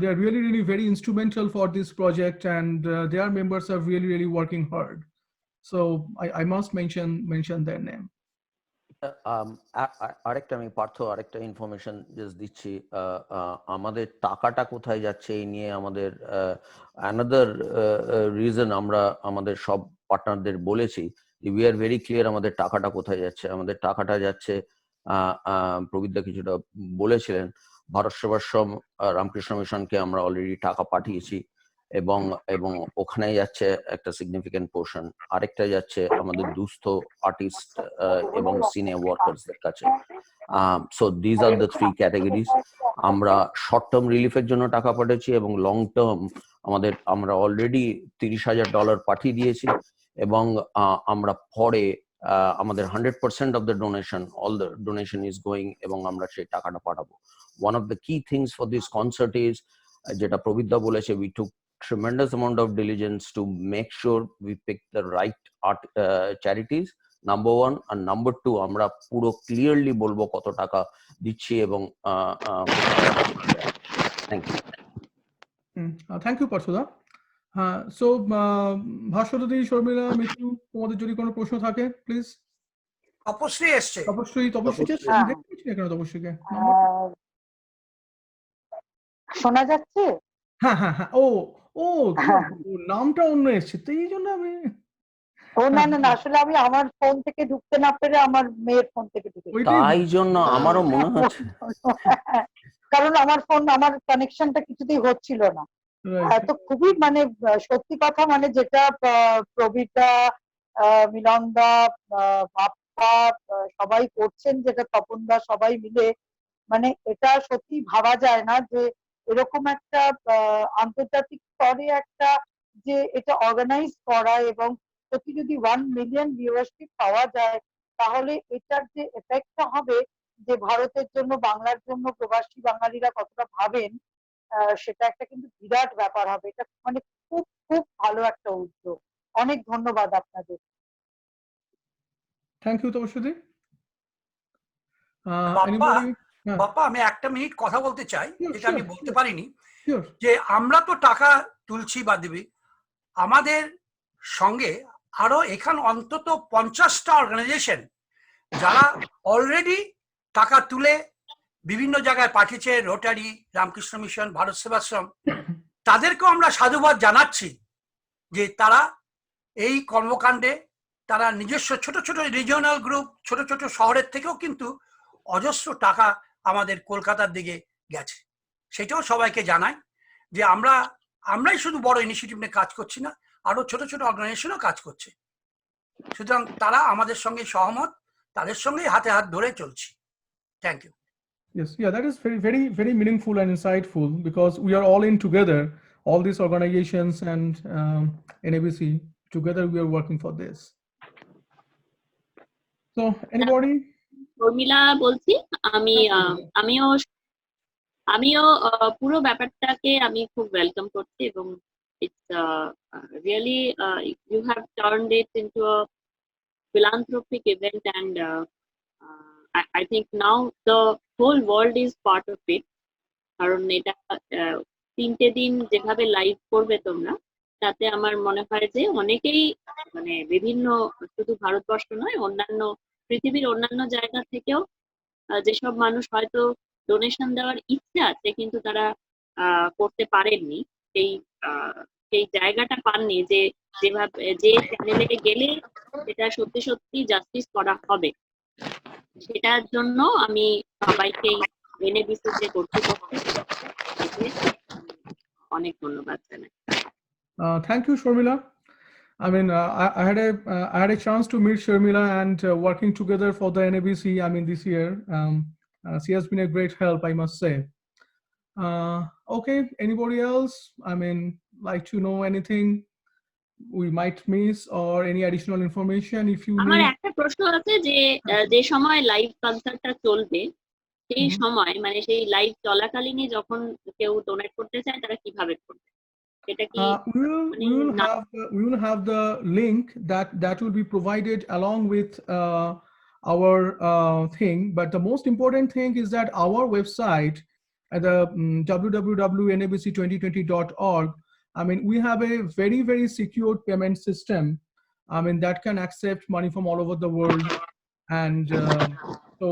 they are really very instrumental for this project, and their members are really working hard. So I must mention their name. আরেকটা আমি পার্থ আরেকটা information just দিচ্ছি। আমাদের টাকাটা কোথায় যাচ্ছে এই নিয়ে আমাদের অ্যানাদার রিজন আমরা আমাদের সব পার্টনারদের বলেছি, উই আর ভেরি ক্লিয়ার আমাদের টাকাটা কোথায় যাচ্ছে। আমাদের টাকাটা যাচ্ছে, প্রবীরদা কিছুটা বলেছিলেন, ভারত সেবাশ্রম রামকৃষ্ণ মিশনকে আমরা অলরেডি টাকা পাঠিয়েছি, এবং ওখানে যাচ্ছে একটা সিগনিফিক্যান্ট পোর্শন। আরেকটা যাচ্ছে আমাদের দুস্থ আর্টিস্ট এবং সিনে ওয়ার্কার্সদের কাছে। So these are the 3 categories. আমরা শর্ট টার্ম রিলিফের জন্য টাকা পাঠিয়েছি, এবং লং টার্ম আমরা অলরেডি $30,000 পাঠিয়ে দিয়েছি, এবং আমরা পরে আমাদের 100% of the donation, all the donation is going, এবং আমরা সেই টাকাটা পাঠাবো। ওয়ান অফ দ্য কি things for this concert is, যেটা প্রবীরদা বলেছে, we took tremendous amount of diligence to make sure we pick the right art charities number one. আর number two, আমরা পুরো ক্লিয়ারলি বলবো কত টাকা দিচ্ছি এবং থ্যাংক ইউ। থ্যাংক ইউ পার্থদা। হ্যাঁ, সো ভাস্বতী, শর্মিলা, মিঠু, তোমাদের যদি কোনো প্রশ্ন থাকে প্লিজ। তপশ্রী এসছে। তপস্বী তপস্বী। আমি দেখতে পাচ্ছি না কেন তপস্বীকে? শোনা যাচ্ছে? হ্যাঁ হ্যাঁ হ্যাঁ, ও ও ওর নামটা অন্য এসছে, তো এই জন্য আমি ও না না না, আসলে আমি আমার ফোন থেকে ঢুকতে না পেরে আমার মেয়ের ফোন থেকে ঢুকে ওইটাই তাই জন্য আমারও মনে হচ্ছে। কারণ আমার ফোন, আমার কানেকশনটা কিছুতেই হচ্ছিল না। right. তো খুবই মানে সত্যি কথা, মানে যেটা প্রবীরদা, মিলনদা, বাপ্পা সবাই করছেন, যেটা তপনদা সবাই মিলে, মানে এটা সত্যি ভাবা যায় না যে এরকম একটা আন্তর্জাতিক স্তরে একটা যে এটা অর্গানাইজ করা, এবং সত্যি যদি 1 মিলিয়ন ভিউয়ারশিপ পাওয়া যায়, তাহলে এটার যে এফেক্টটা হবে, যে ভারতের জন্য, বাংলার জন্য প্রবাসী বাঙালিরা কতটা ভাবেন, সেটা একটা কিন্তু বিরাট ব্যাপার হবে। এটা মানে খুব খুব ভালো একটা উদ্যোগ। অনেক ধন্যবাদ আপনাদের। থ্যাংক ইউ তপস্বী। বাপ্পা, বাপ্পা আমি একটা মিনিট কথা বলতে চাই, যেটা আমি বলতে পারিনি। যে আমরা তো টাকা তুলছি বা দিবি, আমাদের সঙ্গে আরো এখানে অন্তত 50টা অর্গানাইজেশন যারা অলরেডি টাকা তুলে বিভিন্ন জায়গায় পাঠিয়েছে, রোটারি, রামকৃষ্ণ মিশন, ভারত সেবাশ্রম, তাদেরকেও আমরা সাধুবাদ জানাচ্ছি যে তারা এই কর্মকাণ্ডে তারা নিজস্ব ছোট ছোট রিজিওনাল গ্রুপ, ছোট ছোট শহরের থেকেও কিন্তু অজস্র টাকা আমাদের কলকাতার দিকে গেছে। সেটাও সবাইকে জানাই যে আমরাই শুধু বড় ইনিশিয়েটিভ নিয়ে কাজ করছি না, আরো ছোট ছোট অর্গানাইজেশনও কাজ করছে। সুতরাং তারা আমাদের সঙ্গে সহমত, তাদের সঙ্গেই হাতে হাত ধরে চলছি। Thank you. Yes, yeah, that is very meaningful and insightful, because we are all in together, all these organizations and NABC together, we are working for this. So anybody? Sharmila বলছি। আমিও পুরো ব্যাপারটাকে আমি খুব ওয়েলকাম করছি, এবং it's really you have turned it into a philanthropic event, and I think now the whole world is part of it. কারণ এটা 3টে দিন যেভাবে লাইভ করবে তোমরা, তাতে আমার মনে হয় যে অনেকেই, মানে বিভিন্ন, শুধু ভারতবর্ষ নয়, অন্যান্য পৃথিবীর অন্যান্য জায়গা থেকেও যেসব মানুষ হয়তো ডোনেশন দেওয়ার ইচ্ছে আছে কিন্তু তারা করতে পারেননি, সেই জায়গাটা পাননি, যে যেভাবে যে চ্যানেলে গেলে এটা সত্যি সত্যি জাস্টিস করা হবে, সেটার জন্য আমি সবাইকে এনএবিসি যে কর্তৃপক্ষ অনেক ধন্যবাদ জানাই। Thank you, Sharmila. I mean, I had a chance to meet Sharmila and working together for the NABC. I mean, this year, she has been a great help, I must say. Okay, anybody else? I mean, like to know anything we might miss or any additional information if you আমার need? একটা প্রশ্ন আছে, যে সময় live কনসার্টটা চলবে, সেই সময় মানে সেই লাইভ চলাকালীনই যখন কেউ ডোনেট করতে চায় তারা কিভাবে করবে, এটা কি? We will have the link that will be provided along with our thing, but the most important thing is that our website at the www.nabc2020.org, I mean, we have a very secure payment system, I mean, that can accept money from all over the world, and so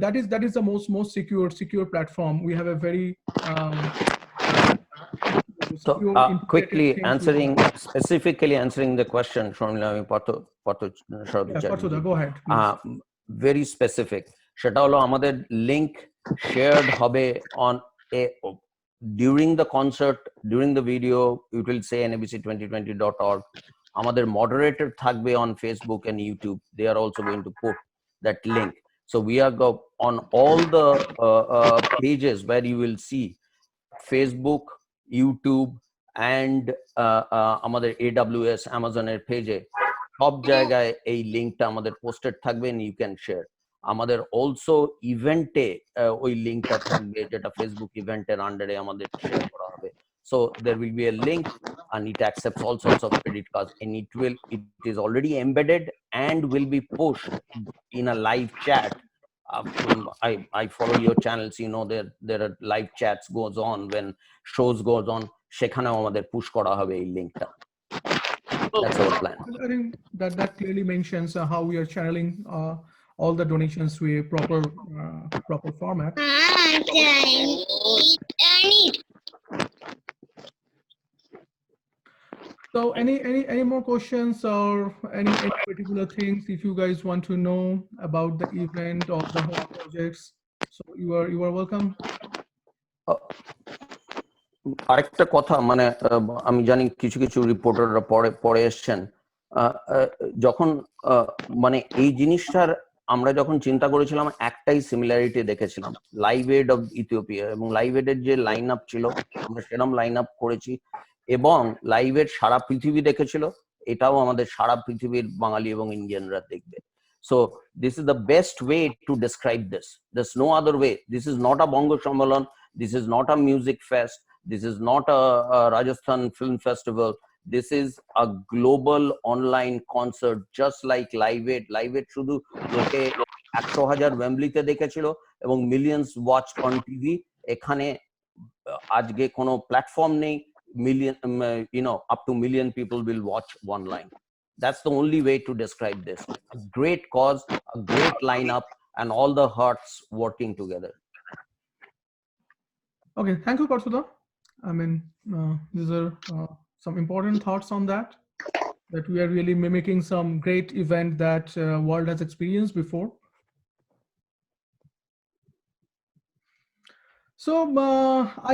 that is the most secure platform. We have a very So quickly specifically answering the question, Sharmila, go ahead. Very specific. সেটা হলো আমাদের link shared হবে on a during the concert, during the video, it will say nabc2020.org. আমাদের moderator থাকবে on Facebook and YouTube. They are also going to put that link. So we are on all the pages where you will see Facebook, YouTube and আমাদের AWS Amazon-এর পেজে সব জায়গায় এই লিংকটা আমাদের posted থাকবে, and you can share. আমাদের also ইভেন্টে ওই লিংকটা থাকবে, যেটা ফেসবুক ইভেন্টের আন্ডারে আমাদের শেয়ার করা হবে। So there will be a link and it accepts all sorts of credit cards, and it is already embedded and will be pushed in a live chat. I follow your channels, you know, there are live chats goes on when shows goes on, সেখানেও আমাদের push করা হবে এই লিংকটা. That's our plan. I think that clearly mentions how we are channeling all the donations to a proper format. So any more questions or any particular things if you guys want to know about the event or the whole projects? So you are welcome. আরেকটা কথা, মানে আমি জানি কিছু কিছু রিপোর্টাররা পরে এসছেন, যখন মানে এই জিনিসটার আমরা যখন চিন্তা করেছিলাম একটাই সিমিলারিটি দেখেছিলাম, লাইভ এড অফ ইথিওপিয়া, এবং লাইভ এডের যে লাইন আপ ছিল আমরা সেরকম লাইন আপ করেছি, এবং লাইভ এড সারা পৃথিবী দেখেছিল, এটাও আমাদের সারা পৃথিবীর বাঙালি এবং ইন্ডিয়ানরা দেখবে. So this is the best way to describe this. There's no other way. This is not a Bongo Shambhalan. This is not a music fest. This is not a Rajasthan Film Festival. This is a global online concert, just like Live Aid. Live Aid শুধু লোকে 100,000 ওয়েম্বলিতে দেখেছিল এবং millions watched on TV. এখানে আজকে কোনো platform নেই, million, up to million people will watch one line. That's the only way to describe this. A great cause, a great lineup, and all the hearts working together. Okay, thank you, Parsuda. I mean, these are some important thoughts on that we are really mimicking some great event that world has experienced before. So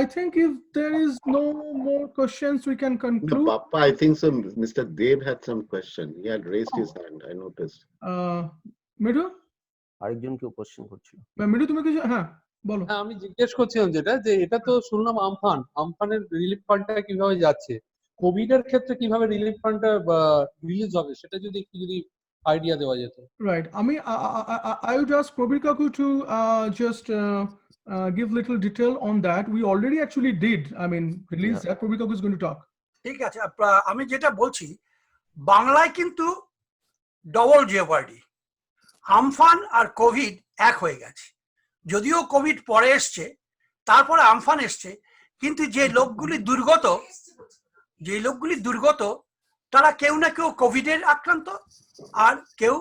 I think if there is no more questions, we can conclude. No, Papa, I think so. Mr. Dev had some question. He had raised his hand. I noticed. Midhu? আরেকজন কেউ question করছিল। মিঠু তুমি কিছু, হ্যাঁ বলো। হ্যাঁ, আমি জিজ্ঞেস করছিলাম যেটা, যে এটা তো শুনলাম আমফানের রিলিফ ফান্ডটা কিভাবে যাচ্ছে, কোভিড এর ক্ষেত্রে কিভাবে রিলিফ ফান্ডটা রিলিজ হবে, সেটা যদি একটু আইডিয়া দেওয়া যেত। Right. I would ask Prabir Kaku to just give little detail on that. We already actually did. I mean, release that. Prabir Kaku is going to talk. ঠিক আছে, আমি যেটা বলছি, বাংলায় কিন্তু ডবল জিওপার্ডি, আমফান আর কোভিড এক হয়ে গেছে। যদিও কোভিড পরে এসছে, তারপরে আমফান এসছে, কিন্তু যে লোকগুলি দুর্গত তারা কেউ না কেউ কোভিডের আক্রান্ত আর কেউ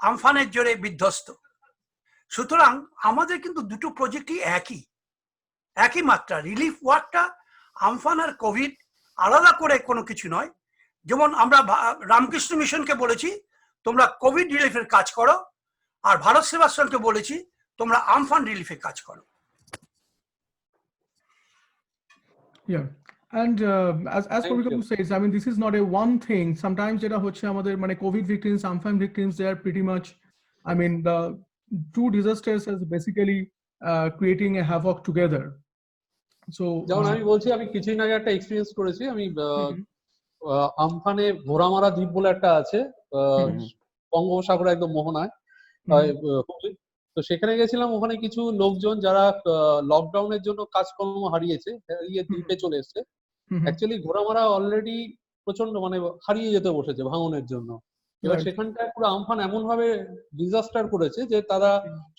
আমফানের জোরে বিধ্বস্ত। সুতরাং আমাদের কিন্তু দুটো প্রজেক্টই একই মাত্রা। রিলিফ ওয়ার্কটা আমফান আর কোভিড আলাদা করে কোনো কিছু নয়। যেমন আমরা রামকৃষ্ণ মিশনকে বলেছি তোমরা কোভিড রিলিফের কাজ করো, আর ভারত সেবাশ্রমকে বলেছি তোমরা আমফান রিলিফের কাজ করো। Yeah. And as Prabir Kaku says, I mean, this is not a one thing. Sometimes যেটা হচ্ছে আমাদের মানে COVID victims, Amphan victims, they are pretty much, I mean, the two disasters is basically creating a havoc together. So যেমন আমি বলছি, আমি কিছুদিন আগে একটা এক্সপেরিয়েন্স করেছি। আমি আমফানে ঘোড়ামারা দ্বীপ বলে একটা আছে, বঙ্গোপসাগরে একদম মোহনায়, তো সেখানে গেছিলাম। ওখানে কিছু লোকজন যারা লকডাউনের জন্য কাজকর্ম হারিয়ে দ্বীপে চলে এসছে। অ্যাকচুয়ালি ঘোড়ামারা অলরেডি প্রচন্ড মানে হারিয়ে যেতে বসেছে ভাঙনের জন্য। এবার সেখানটায় পুরো আমফান এমন ভাবে ডিজাস্টার করেছে যে তারা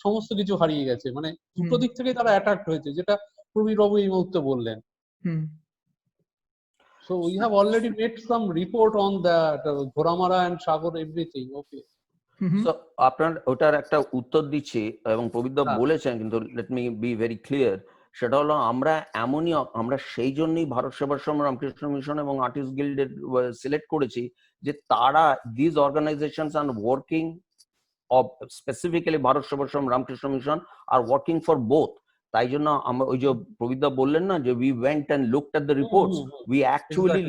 সমস্ত কিছু হারিয়ে গেছে, মানে দুটো দিক থেকে তারা অ্যাটাক হয়েছে, যেটা প্রবীর বাবু এই মুহূর্তে বললেন। So we have already made some report on that, Ghoramara and Sagar everything. Okay. So আপনার ওটার একটা উত্তর দিচ্ছি, এবং প্রবীরদা বলেছেন, কিন্তু let me be very clear. সেটা হলো আমরা সেই জন্যই ভারত সেবাশ্রম, রামকৃষ্ণ মিশন এবং আর্টিস্ট গিল্ডের সিলেক্ট করেছি, যে তারা this organisations are working of specifically Bharat Sevashram, Ramakrishna Mission are working for both. তাই জন্য আমরা ওই যে প্রবীরদা বললেন না যে we went and looked at the reports, we actually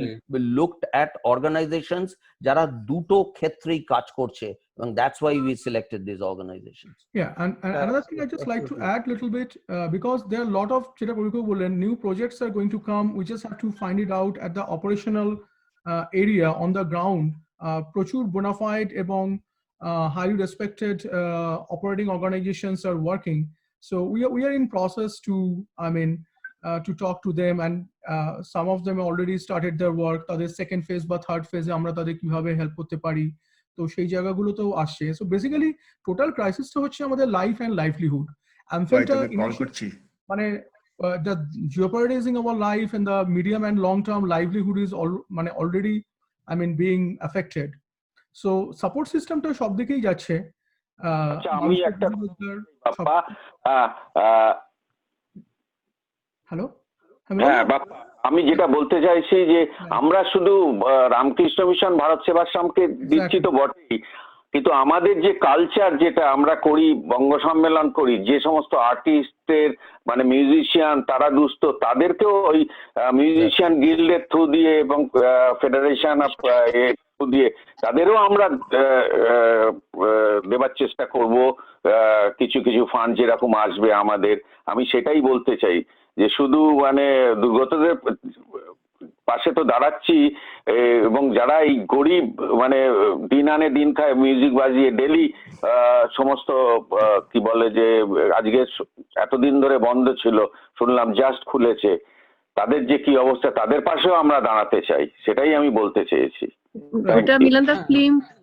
looked at organizations যারা দুটো ক্ষেত্রেই কাজ করছে, and that's why we selected these organizations. Yeah, and another thing I just like to add a little bit, because there are a lot of new projects are going to come. We just have to find it out at the operational area on the ground. প্রচুর bona fide এবং highly respected operating organizations are working. So we are in process to, I mean, to talk to them, and some of them already started their work. তাদের second phase বা third phase আমরা তাদের কিভাবে help করতে পারি, তো সেই জায়গাগুলোতেও আসছে। So basically total ক্রাইসিসটা হচ্ছে আমাদের লাইফ অ্যান্ড লাইভলিহুড। অ্যামফেলটা মানে the jeopardizing our life in the medium and long term livelihood is মানে already being affected. So support systemটা সব দিকেই যাচ্ছে। আচ্ছা, আমি একটা বাপ্পা, হ্যালো, হ্যাঁ বাপ্পা, আমি যেটা বলতে চাইছি যে আমরা শুধু রামকৃষ্ণ মিশন ভারত সেবাশ্রমকে দিচ্ছি তো বটেই, কিন্তু আমাদের যে কালচার যেটা আমরা করি, বঙ্গ সম্মেলন করি, যে সমস্ত আর্টিস্টের মানে মিউজিশিয়ান তারা দুস্থ, তাদেরকেও ওই মিউজিশিয়ান গিল্ডের থ্রু দিয়ে এবং ফেডারেশন অফ থ্রু দিয়ে তাদেরও আমরা দেবার চেষ্টা করব, কিছু কিছু ফান্ড যেরকম আসবে আমাদের। আমি সেটাই বলতে চাই যে শুধু মানে দুর্গতদের পাশে তো দাঁড়াচ্ছি, এবং যারা এই গরিব মানে দিন আনে দিন খায় মিউজিক বাজিয়ে ডেলি, সমস্ত কি বলে যে আজকে এতদিন ধরে বন্ধ ছিল, শুনলাম জাস্ট খুলেছে, তাদের যে কি অবস্থা, তাদের পাশেও আমরা দাঁড়াতে চাই, সেটাই আমি বলতে চেয়েছি। ওটা মিলনদা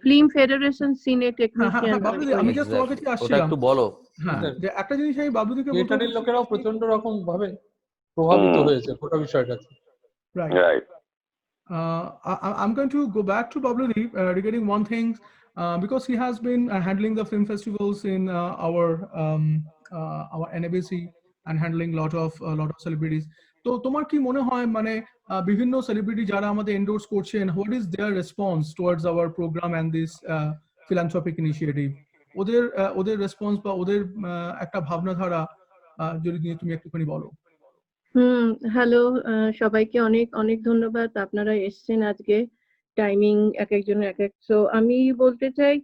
ফিল্ম ফেডারেশন সিনে টেকনিশিয়ান। আমি জাস্ট তোমার কাছে আসছিলাম, একটু বলো। হ্যাঁ, যে একটা জিনিস আমি বাবলুদিকে বলতে থিয়েটারের লোকেরাও প্রচন্ড রকম ভাবে প্রভাবিত হয়েছে গোটা বিষয়টাতে। Right. I'm going to go back to Babludi regarding one thing, because he has been handling the film festivals in our NABC and handling lot of celebrities. তো তোমার কি মনে হয় মানে বিভিন্ন সেলিব্রিটি যারা আমাদের এন্ডোর্স করছেন, what is their response towards our programme and this philanthropic initiative? ওদের রেসপন্স বা ওদের একটা ভাবনাধারা যদি নিয়ে তুমি একটুখানি বলো। হ্যালো, সবাইকে অনেক অনেক ধন্যবাদ, আপনারা এসছেন আজকে। টাইমিং এক একজনের এক এক। সো আমি বলতে চাই,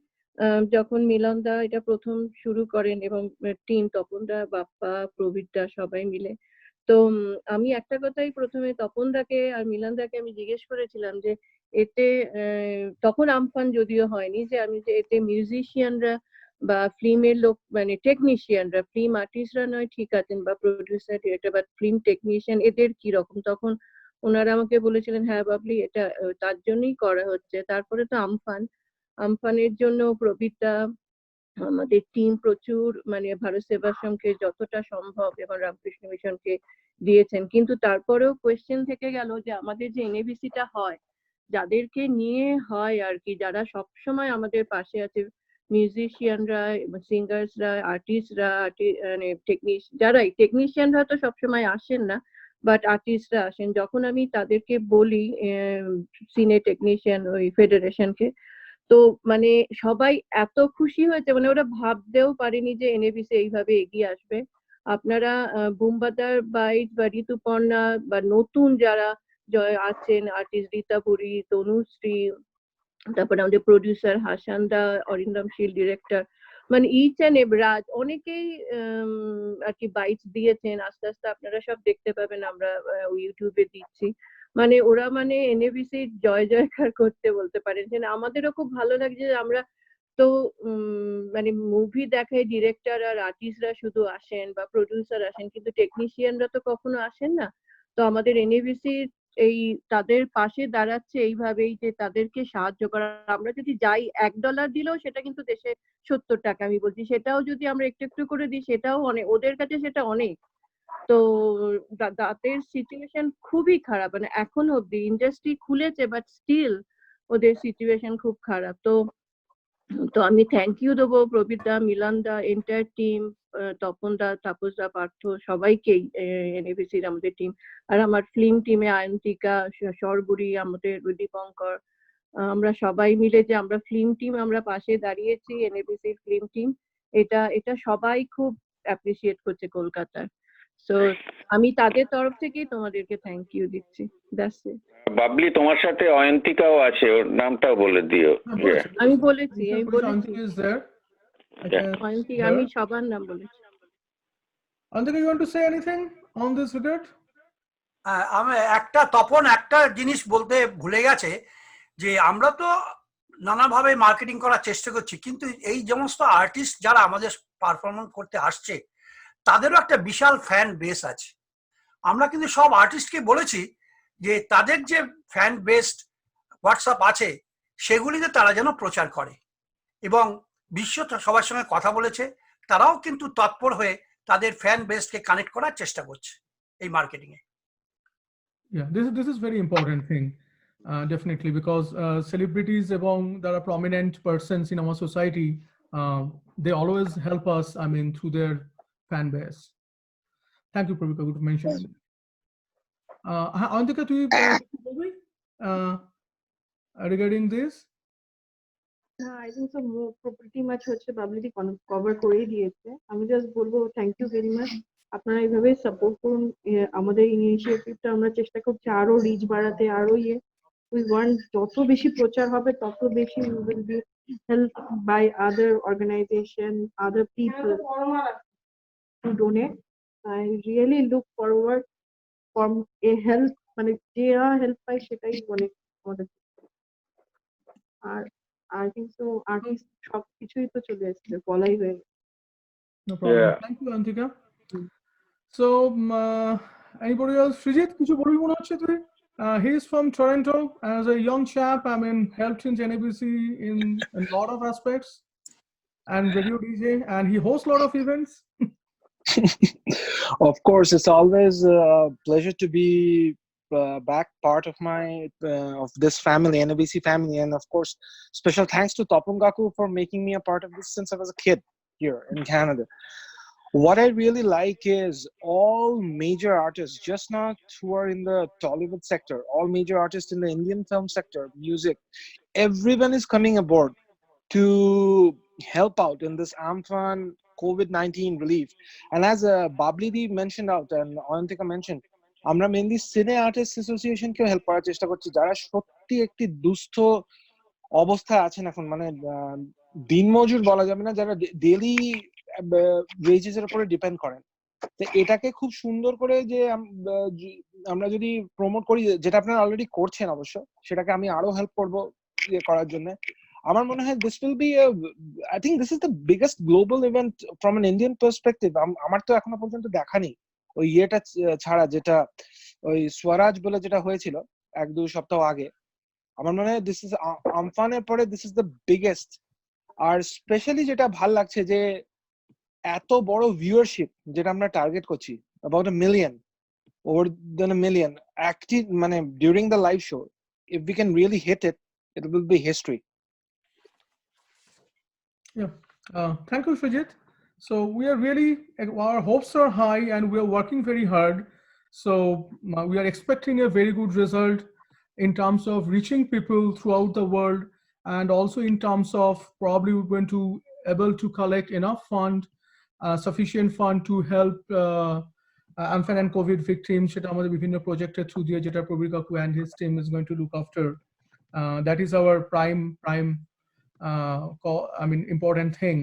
যখন মিলনদা এটা প্রথম শুরু করেন এবং টিম তপনদা, বাপ্পা, প্রবীরদা সবাই মিলে, তো আমি একটা কথাই প্রথমে তপনদাকে আর মিলনদাকে আমি জিজ্ঞেস করেছিলাম যে এতে তখন আমফান যদিও হয়নি, যে আমি যে এতে মিউজিশিয়ানরা বা ফিল্মের লোক মানে টেকনিশিয়ানরা, ফিল্ম আর্টিস্টরা নয় ঠিক আছেন, বা প্রডিউসার ডিরেক্টর, বা ফিল্ম টেকনিশিয়ান এদের কি রকম? তখন ওনারা আমাকে বলেছিলেন হ্যাঁ বাবলি এটা তার জন্যই করা হচ্ছে। তারপরে তো আমফানের জন্য প্রবীরদা, আমাদের টিম প্রচুর মানে ভারত সেবাশ্রমকে যতটা সম্ভব এবং রামকৃষ্ণ মিশনকে দিয়েছেন, কিন্তু তারপরেও কোয়েশ্চেন থেকে গেল যে আমাদের যে এনএবিসিটা হয়, যাদেরকে নিয়ে হয় আর কি, যারা সবসময় আমাদের পাশে আছে, মিউজিশিয়ানরা, সিঙ্গার্সরা, আর্টিস্টরা, মানে যারাই টেকনিশিয়ানরা তো সবসময় আসেন না, বাট আর্টিস্টরা আসেন। যখন আমি তাদেরকে বলি সিনে টেকনিশিয়ান ওই ফেডারেশনকে, তো মানে সবাই এত খুশি হয়েছে, মানে ওরা ভাবতেও পারেনি যে এনএবিসি এইভাবে এগিয়ে আসবে। আপনারা বুমবাদার বাইট বা ঋতুপর্ণা বা নতুন যারা আছেন আর্টিস্ট, রীতাপুরী, তনুশ্রী, তারপরে আমাদের প্রডিউসার হাসানদা, অরিন্দম শীল ডিরেক্টর, মানে ইচ অ্যান্ড রাজ, অনেকেই আর কি বাইটস দিয়েছেন। আস্তে আস্তে আপনারা সব দেখতে পাবেন, আমরা ইউটিউবে দিচ্ছি। মানে ওরা মানে এনএবিসি জয় জয়কার করতে বলতে পারেন। আমাদেরও খুব ভালো লাগছে যে আমরা তো মানে মুভি দেখায় ডিরেক্টর আর আর্টিস্টরা শুধু আসেন বা প্রডিউসার আসেন, কিন্তু টেকনিশিয়ানরা তো কখনো আসেন না। তো আমাদের এনএবিসি এই তাদের পাশে দাঁড়াচ্ছে এইভাবেই, যে তাদেরকে সাহায্য করা। আমরা যদি যাই $1 দিলেও সেটা কিন্তু দেশে 70 টাকা, আমি বলছি, সেটাও যদি আমরা একটু একটু করে দিই সেটাও অনেক, ওদের কাছে সেটা অনেক। তো তাদের সিচুয়েশন খুবই খারাপ, মানে এখন অব্দি ইন্ডাস্ট্রি খুলেছে বাট স্টিল ওদের সিচুয়েশন খুব খারাপ। তো আমি থ্যাংক ইউ দেবো প্রবীরদা, মিলনদা, এন্টায়ার টিম, তপনদা, তাপসদা, পার্থ, সবাইকেই, এনএবিসির আমাদের টিম, আর আমার ফিল্ম টিমে আয়ন্তিকা, সরবুরি, আমাদের দীপঙ্কর, আমরা সবাই মিলে যে আমরা ফিল্ম টিম আমরা পাশে দাঁড়িয়েছি, এনএবিসির ফিল্ম টিম, এটা সবাই খুব অ্যাপ্রিসিয়েট করছে কলকাতার। সো আমি তাদের তরফ থেকেই তোমাদেরকে থ্যাংক ইউ দিচ্ছি। That's it. বাবলি, তোমার সাথে অয়ন্তিকাও আছে, ওর নামটাও বলে দিও। আমি বলেছি অয়ন্তিকা, আমি সবার নাম বলেছি। Antika, you want to say anything on this regard? আমি তপন একটা জিনিস বলতে ভুলে গেছে, যে আমরা তো নানাভাবে মার্কেটিং করার চেষ্টা করছি, কিন্তু এই সমস্ত আর্টিস্ট যারা আমাদের পারফরমেন্স করতে আসছে তাদেরও একটা বিশাল ফ্যান বেস আছে। আমরা কিন্তু সব আর্টিস্টকে বলেছি যে তাদের যে ফ্যান বেসড হোয়াটসঅ্যাপ আছে সেগুলিতে তারা যেন প্রচার করে, এবং বিশ্ব সবার সঙ্গে কথা বলেছে, তারাও কিন্তু তৎপর হয়ে তাদের ফ্যান বেসকে কানেক্ট করার চেষ্টা করছে এই marketing A. Yeah, this is very important thing, definitely, because celebrities among there are prominent persons in our society, they always help us, I mean, through their fan base. Thank you, Pravika, good mentioning. Avantika, do you regarding this? I think so pretty much হচ্ছে বাবলিদি cover করেই দিয়েছে। আমি just বলবো thank you very much. আপনারা এইভাবে support করুন আমাদের ইনিশিয়েটিভটা। আমরা চেষ্টা করছি আরো রিচ বাড়াতে, আরো উই ওয়ান্ট যত বেশি প্রচার হবে তত বেশি we will be help by other organisation, other people to donate. I really look forward from a help, মানে যে হেল্প পাই সেটাই অনেক আমাদের। আর I think so artist সব কিছুই তো চলে আসছে, বলাই হয়ে। No problem. Yeah. Thank you, Antika. So, anybody else? Srijit, কিছু বলবি মনে হচ্ছে তুই? He is from Toronto as a young chap. I mean, helped in NABC in a lot of aspects, and radio DJ, and he hosts a lot of events. Of course, it's always a pleasure to be back part of of this family, NABC family, and of course, special thanks to Topungaku for making me a part of this since I was a kid here in Canada. What I really like is all major artists, just not who are in the Tollywood sector, all major artists in the Indian film sector, music, everyone is coming aboard to help out in this Amphan COVID-19 relief. And as Bablidi mentioned out and Avantika mentioned, আমরা mainly সিনে artist অ্যাসোসিয়েশনকেও help করার চেষ্টা করছি, যারা সত্যি একটি দুস্থ অবস্থায় আছেন এখন, মানে দিনমজুর বলা যাবে না, যারা ডেইলি ওয়েজেস এর উপরে ডিপেন্ড করেন। তো এটাকে খুব সুন্দর করে যে আমরা যদি প্রমোট করি, যেটা আপনারা অলরেডি করছেন অবশ্য, সেটাকে আমি আরো হেল্প করবো করার জন্য। আমার মনে হয় this will be I think this is the biggest global event from an Indian perspective. আমার তো এখনো পর্যন্ত দেখা নেই ওই ইয়েটা ছাড়া, যেটা ওই স্বরাজ বলে যেটা হয়েছিল 1-2 সপ্তাহ আগে। আমার মনে হয় দিস ইজ আমফানের পরে দিস ইজ দ্য বিগেস্ট। আর স্পেশালি যেটা ভাল লাগছে যে এত বড় ভিউয়ারশিপ যেটা আমরা টার্গেট করছি, about 1 million, over than 1 million active, মানে during the live show, if we can really hit it, it will be history. Yeah, thank you, Srijit. So we are really, our hopes are high and we are working very hard. So we are expecting a very good result in terms of reaching people throughout the world, and also in terms of probably we're going to able to collect enough fund, sufficient fund to help Amphan and COVID victims. সেটা আমাদের বিভিন্ন প্রজেক্টের through দিয়ে যেটা প্রবীর কাকু and his team is going to look after. That is our prime I mean important thing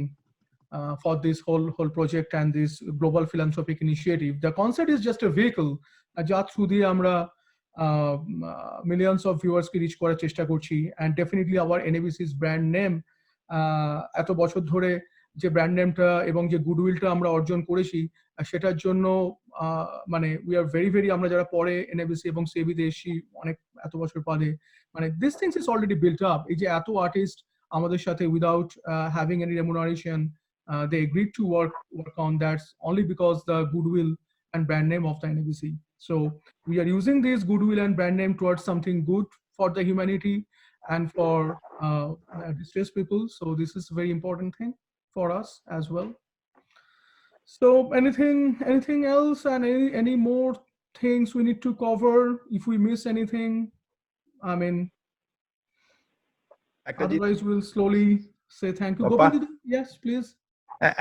for this whole project and this global philanthropic initiative. The concert is just a vehicle যা through দিয়ে আমরা millions of viewers K reach করার চেষ্টা করছি, and definitely our NABC's brand name, এত বছর ধরে যে ব্র্যান্ড নেমটা এবং যে গুডউইলটা আমরা অর্জন করেছি, সেটার জন্য মানে উই আর ভেরি আমরা যারা পরে এনএবিসি এবং সেবিতে এসেছি অনেক এত বছর পরে, মানে this things is already built up. এই যে এত আর্টিস্ট আমাদের সাথে without having any remuneration they agreed to work on that only because the goodwill and brand name of the NABC. So we are using this goodwill and brand name towards something good for the humanity and for distressed people. So this is a very important thing for us as well. So anything else, and any more things we need to cover? If we miss anything, I mean, otherwise we'll slowly say thank you. Govind, yes, please.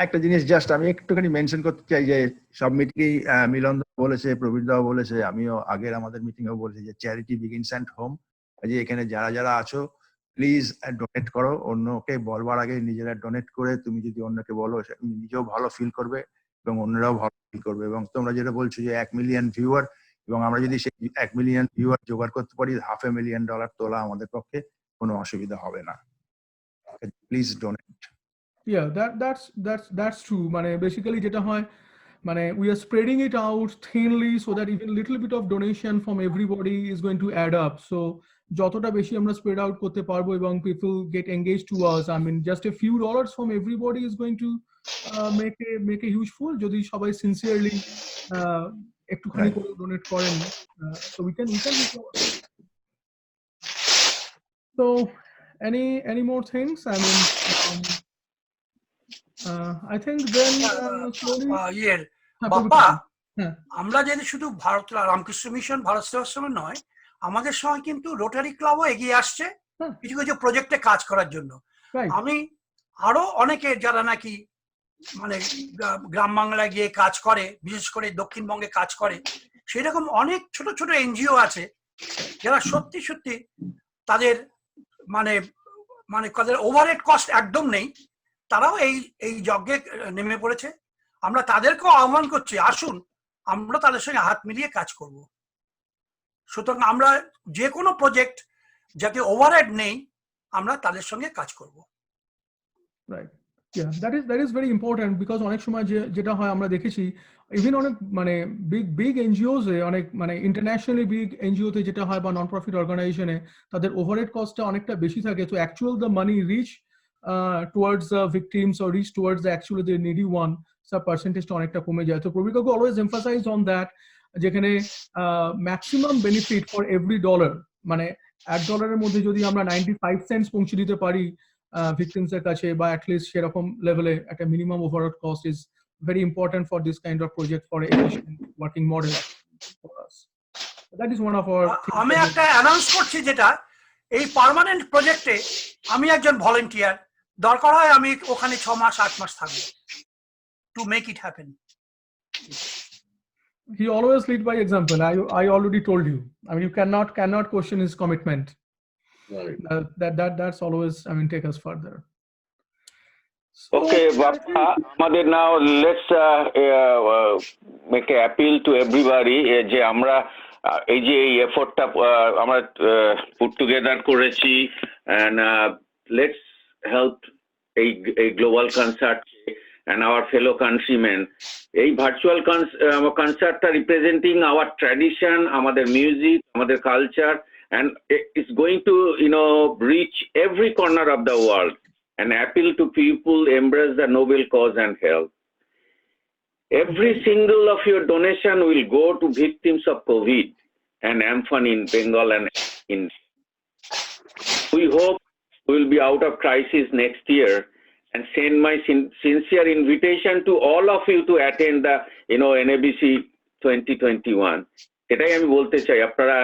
একটা জিনিস just আমি একটুখানি mention করতে চাই যে সব মিটিংই মিলন বলেছে, প্রবীর দাও বলেছে, আমিও আগের আমাদের মিটিং এও বলেছি যে চ্যারিটি বিগিনস অ্যাট হোম। যে এখানে যারা আছো প্লিজ ডোনেট করো, অন্যকে বলবার আগে নিজেরা ডোনেট করে তুমি যদি অন্যকে বলো, তুমি নিজেও ভালো ফিল করবে এবং অন্যরাও ভালো ফিল করবে। এবং তোমরা যেটা বলছো যে 1 মিলিয়ন ভিউয়ার, এবং আমরা যদি সেই 1 মিলিয়ন ভিউয়ার জোগাড় করতে পারি, $500,000 তোলা আমাদের পক্ষে কোনো অসুবিধা হবে না। Please donate. Yeah, that's true. মানে বেসিক্যালি যেটা হয়, we are spreading it out thinly so that even little bit of donation from everybody is going to add up. So যতটা বেশি আমরা spread out করতে পারবো এবং people get engaged to us, I mean just a few dollars from everybody is going to make a huge fool যদি সবাই sincerely একটুখানি করে donate করেন, so we can so any more things, I mean I think then slowly Bappa, আমরা যদি শুধু Bharat Ramakrishna mission, Bharat Sevashram নয়, আমাদের সঙ্গে কিন্তু রোটারি ক্লাবও এগিয়ে আসছে কিছু কিছু প্রজেক্টে কাজ করার জন্য। আমি আরো অনেকে যারা নাকি মানে গ্রাম বাংলায় গিয়ে কাজ করে, বিশেষ করে দক্ষিণবঙ্গে কাজ করে, সেরকম অনেক ছোট ছোট এনজিও আছে যারা সত্যি সত্যি তাদের মানে তাদের ওভারহেড কস্ট একদম নেই, তারাও এই যজ্ঞে নেমে পড়েছে। আমরা তাদেরকেও আহ্বান করছি, আসুন আমরা তাদের সঙ্গে হাত মিলিয়ে কাজ করব। সুতরাং আমরা যে কোনো প্রজেক্ট যাতে ওভারহেড নেই, আমরা তাদের সঙ্গে কাজ করব। Right, yeah, that is very important because অনেক সময় যেটা হয় আমরা দেখেছি ইভেন অনেক মানে বিগ এনজিওস এ, অনেক মানে ইন্টারন্যাশনালি বিগ এনজিও তে যেটা হয় বা নন প্রফিট অর্গানাইজেশনে তাদের ওভারহেড কস্টটা অনেকটা বেশি থাকে, তো actual the money reach towards the victims or reach towards the actually the needy one, sub percentage অনেকটা কমে যায়। তো প্রবীর কাকু always emphasize on that, যেখানে maximum benefit for every dollar, মানে $1 মধ্যে যদি আমরা 95 cents পৌঁছে দিতে পারি victims এর কাছে, বা at least সেরকম লেভেলে একটা minimum overhead cost is very important for this kind of project for a efficient working model for us. That is one of our আমি একটা অ্যানাউন্স করছি, যেটা এই পার্মানেন্ট প্রজেক্টে আমি একজন ভলান্টিয়ার, দরকার হয় আমি ওখানে 6 মাস 8 মাস থাকবো to make it happen. He always lead by example. I already told you. I mean, you cannot question his commitment. Right. That's always, I mean, take us further. So, okay, Bappa, আমাদের now let's make an appeal to everybody যে আমরা এই যে এই এফোর্টটা আমরা put together করেছি, and let's help a global concert and our fellow countrymen. এই virtual কনসার্টটা representing hour tradition, আমাদের মিউজিক, আমাদের culture, and it's going to reach every corner of the world and appeal to people embrace the noble cause and help. Every single of your donation will go to victims of COVID and Amphan in Bengal and India. We hope we will be out of crisis next year, and send my sincere invitation to all of you to attend the NABC 2021. এটাই আমি বলতে চাই, আপনারা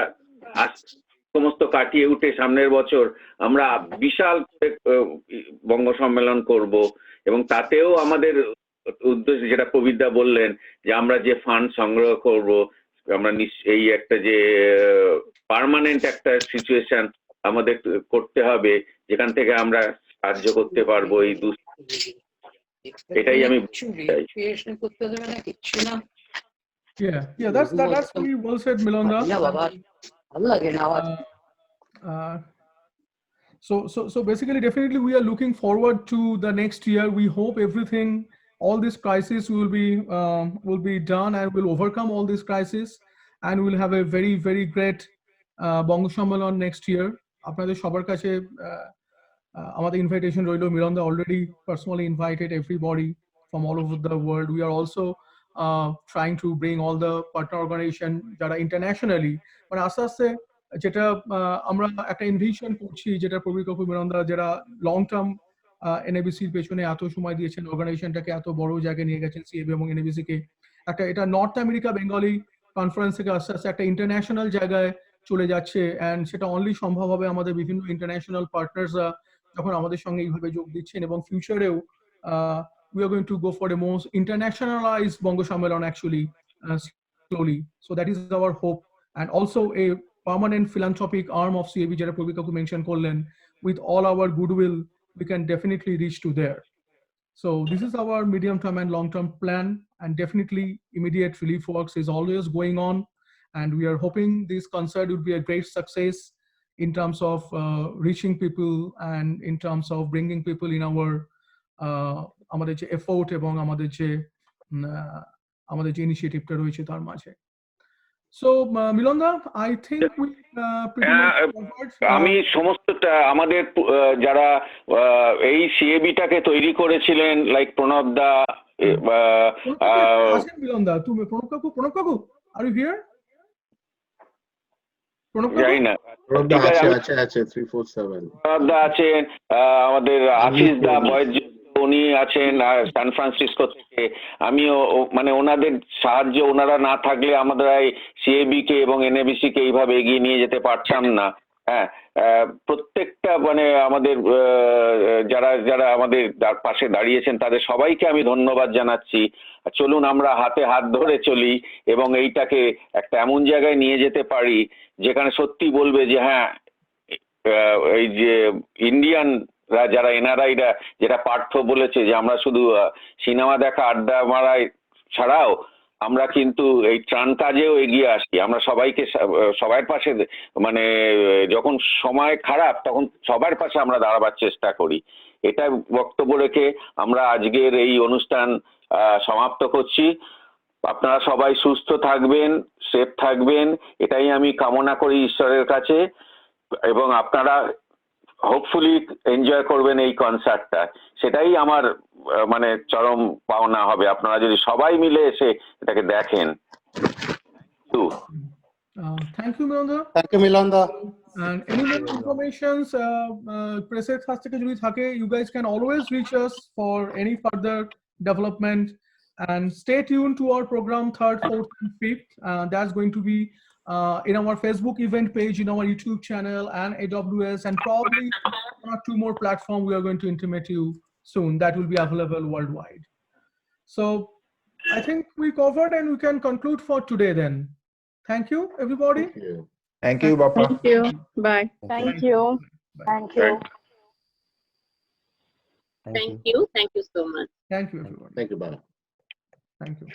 সমস্ত কাটিয়ে উঠে সামনের বছর আমরা বিশাল বঙ্গ সম্মেলন করব, এবং তাতেও আমাদের উদ্দেশ্য যেটা প্রবীরদা বললেন যে আমরা যে ফান্ড সংগ্রহ করব, আমরা এই একটা যে পার্মানেন্ট একটা সিচুয়েশন আমাদের করতে হবে যেখান থেকে আমরা সাহায্য করতে পারবো। এই এটাই আমি চাই। Yeah, that's really well said, Milonda. So basically, definitely we are looking forward to the next year. We hope everything, all this crisis will be done, and we'll overcome all this crisis, and we'll have a very, very great Bongo Sammelan next year. আপনাদের সবার কাছে আমাদের invitation রইলো। Milonda already personally invited everybody from all over the world. We are also trying to bring all the partner organization যারা internationally, মানে আস্তে আস্তে যেটা আমরা একটা ইনভিশন করছি, যেটা প্রবীর কাকু, Milonda যারা লং টার্ম এনএবিসির পেছনে এত সময় দিয়েছেন, অর্গানাইজেশনটাকে এত বড় জায়গায় নিয়ে গেছেন, সিএবি এবং এনএবিসি কে একটা এটা নর্থ আমেরিকা বেঙ্গলি কনফারেন্স থেকে আস্তে আস্তে একটা ইন্টারন্যাশনাল জায়গায় চলে যাচ্ছে, অ্যান্ড সেটা অনলি সম্ভব হবে আমাদের বিভিন্ন ইন্টারন্যাশনাল পার্টনার্সরা যখন আমাদের সঙ্গে এইভাবে যোগ দিচ্ছেন, এবং ফিউচারেও we are going to go for a most internationalized Bongo Sammelan actually slowly. So that is our hope, and also a permanent philanthropic arm of CAB, যেটা প্রবীর কাকু মেনশন করলেন, with all our goodwill we can definitely reach to there. So this is our medium term and long term plan, and definitely immediate relief works is always going on, and we are hoping this concert would be a great success in terms of reaching people and in terms of bringing people in our আমাদের যে effort এবং আমাদের যে আমাদের যে ইনিশিয়েটিভটা রয়েছে তার মাঝে। So Milonda, I think we pretty much covered, আমি সমস্তটা আমাদের যারা এই সিএবিটাকে তৈরি করেছিলেন লাইক প্রণব দা আছেন Milonda, তুমি প্রণব কাকু, are you here? প্রণব কাকু? জানি না আছে 347 প্রণব দা আছেন, আমাদের আশিস দা বয়োজ্যেষ্ঠ উনি আছেন সান ফ্রান্সিসকো থেকে। আমিও মানে ওনাদের সাহায্য ওনারা না থাকলে আমরা সিএবি কে এবং এনএবিসি কে এইভাবে এগিয়ে নিয়ে যেতে পারতাম না। হ্যাঁ, প্রত্যেকটা মানে আমাদের যারা যারা আমাদের পাশে দাঁড়িয়েছেন তাদের সবাইকে আমি ধন্যবাদ জানাচ্ছি। চলুন আমরা হাতে হাত ধরে চলি এবং এইটাকে একটা এমন জায়গায় নিয়ে যেতে পারি যেখানে সত্যি বলবে যে হ্যাঁ, এই যে ইন্ডিয়ান যারা এনআরআইরা যেটা পার্থ বলেছে যে আমরা শুধু সিনেমা দেখা আড্ডা মারাই ছাড়াও আমরা কিন্তু এই ত্রাণ কাজেও এগিয়ে আসি। আমরা সবাইকে সবার পাশে মানে যখন সময় খারাপ তখন সবার পাশে আমরা দাঁড়াবার চেষ্টা করি। এটা বক্তব্য রেখে আমরা আজকের এই অনুষ্ঠান সমাপ্ত করছি। আপনারা সবাই সুস্থ থাকবেন, সেফ থাকবেন, এটাই আমি কামনা করি ঈশ্বরের কাছে, এবং আপনারা হোপফুলি এনজয় করবেন এই কনসার্টটা। সেটাই আমার মানে চরম পাওনা হবে আপনারা যদি সবাই মিলে এসে এটাকে দেখেন। Thank you Milonda. Thank you Milonda. And any more informations প্রেসের কাছ থেকে যদি থাকে, you guys can always reach us for any further development, and stay tuned to our program 3rd, 4th and 5th. That's going to be in our Facebook event page, in our YouTube channel and AWS, and probably 1 or 2 more platforms we are going to intimate you soon that will be available worldwide. So I think we covered and we can conclude for today then. Thank you everybody. Thank you Bappa. Thank you. Bye. Thank you. Thank you. Thank you so much. Thank you everybody. Thank you, bye. Thank you.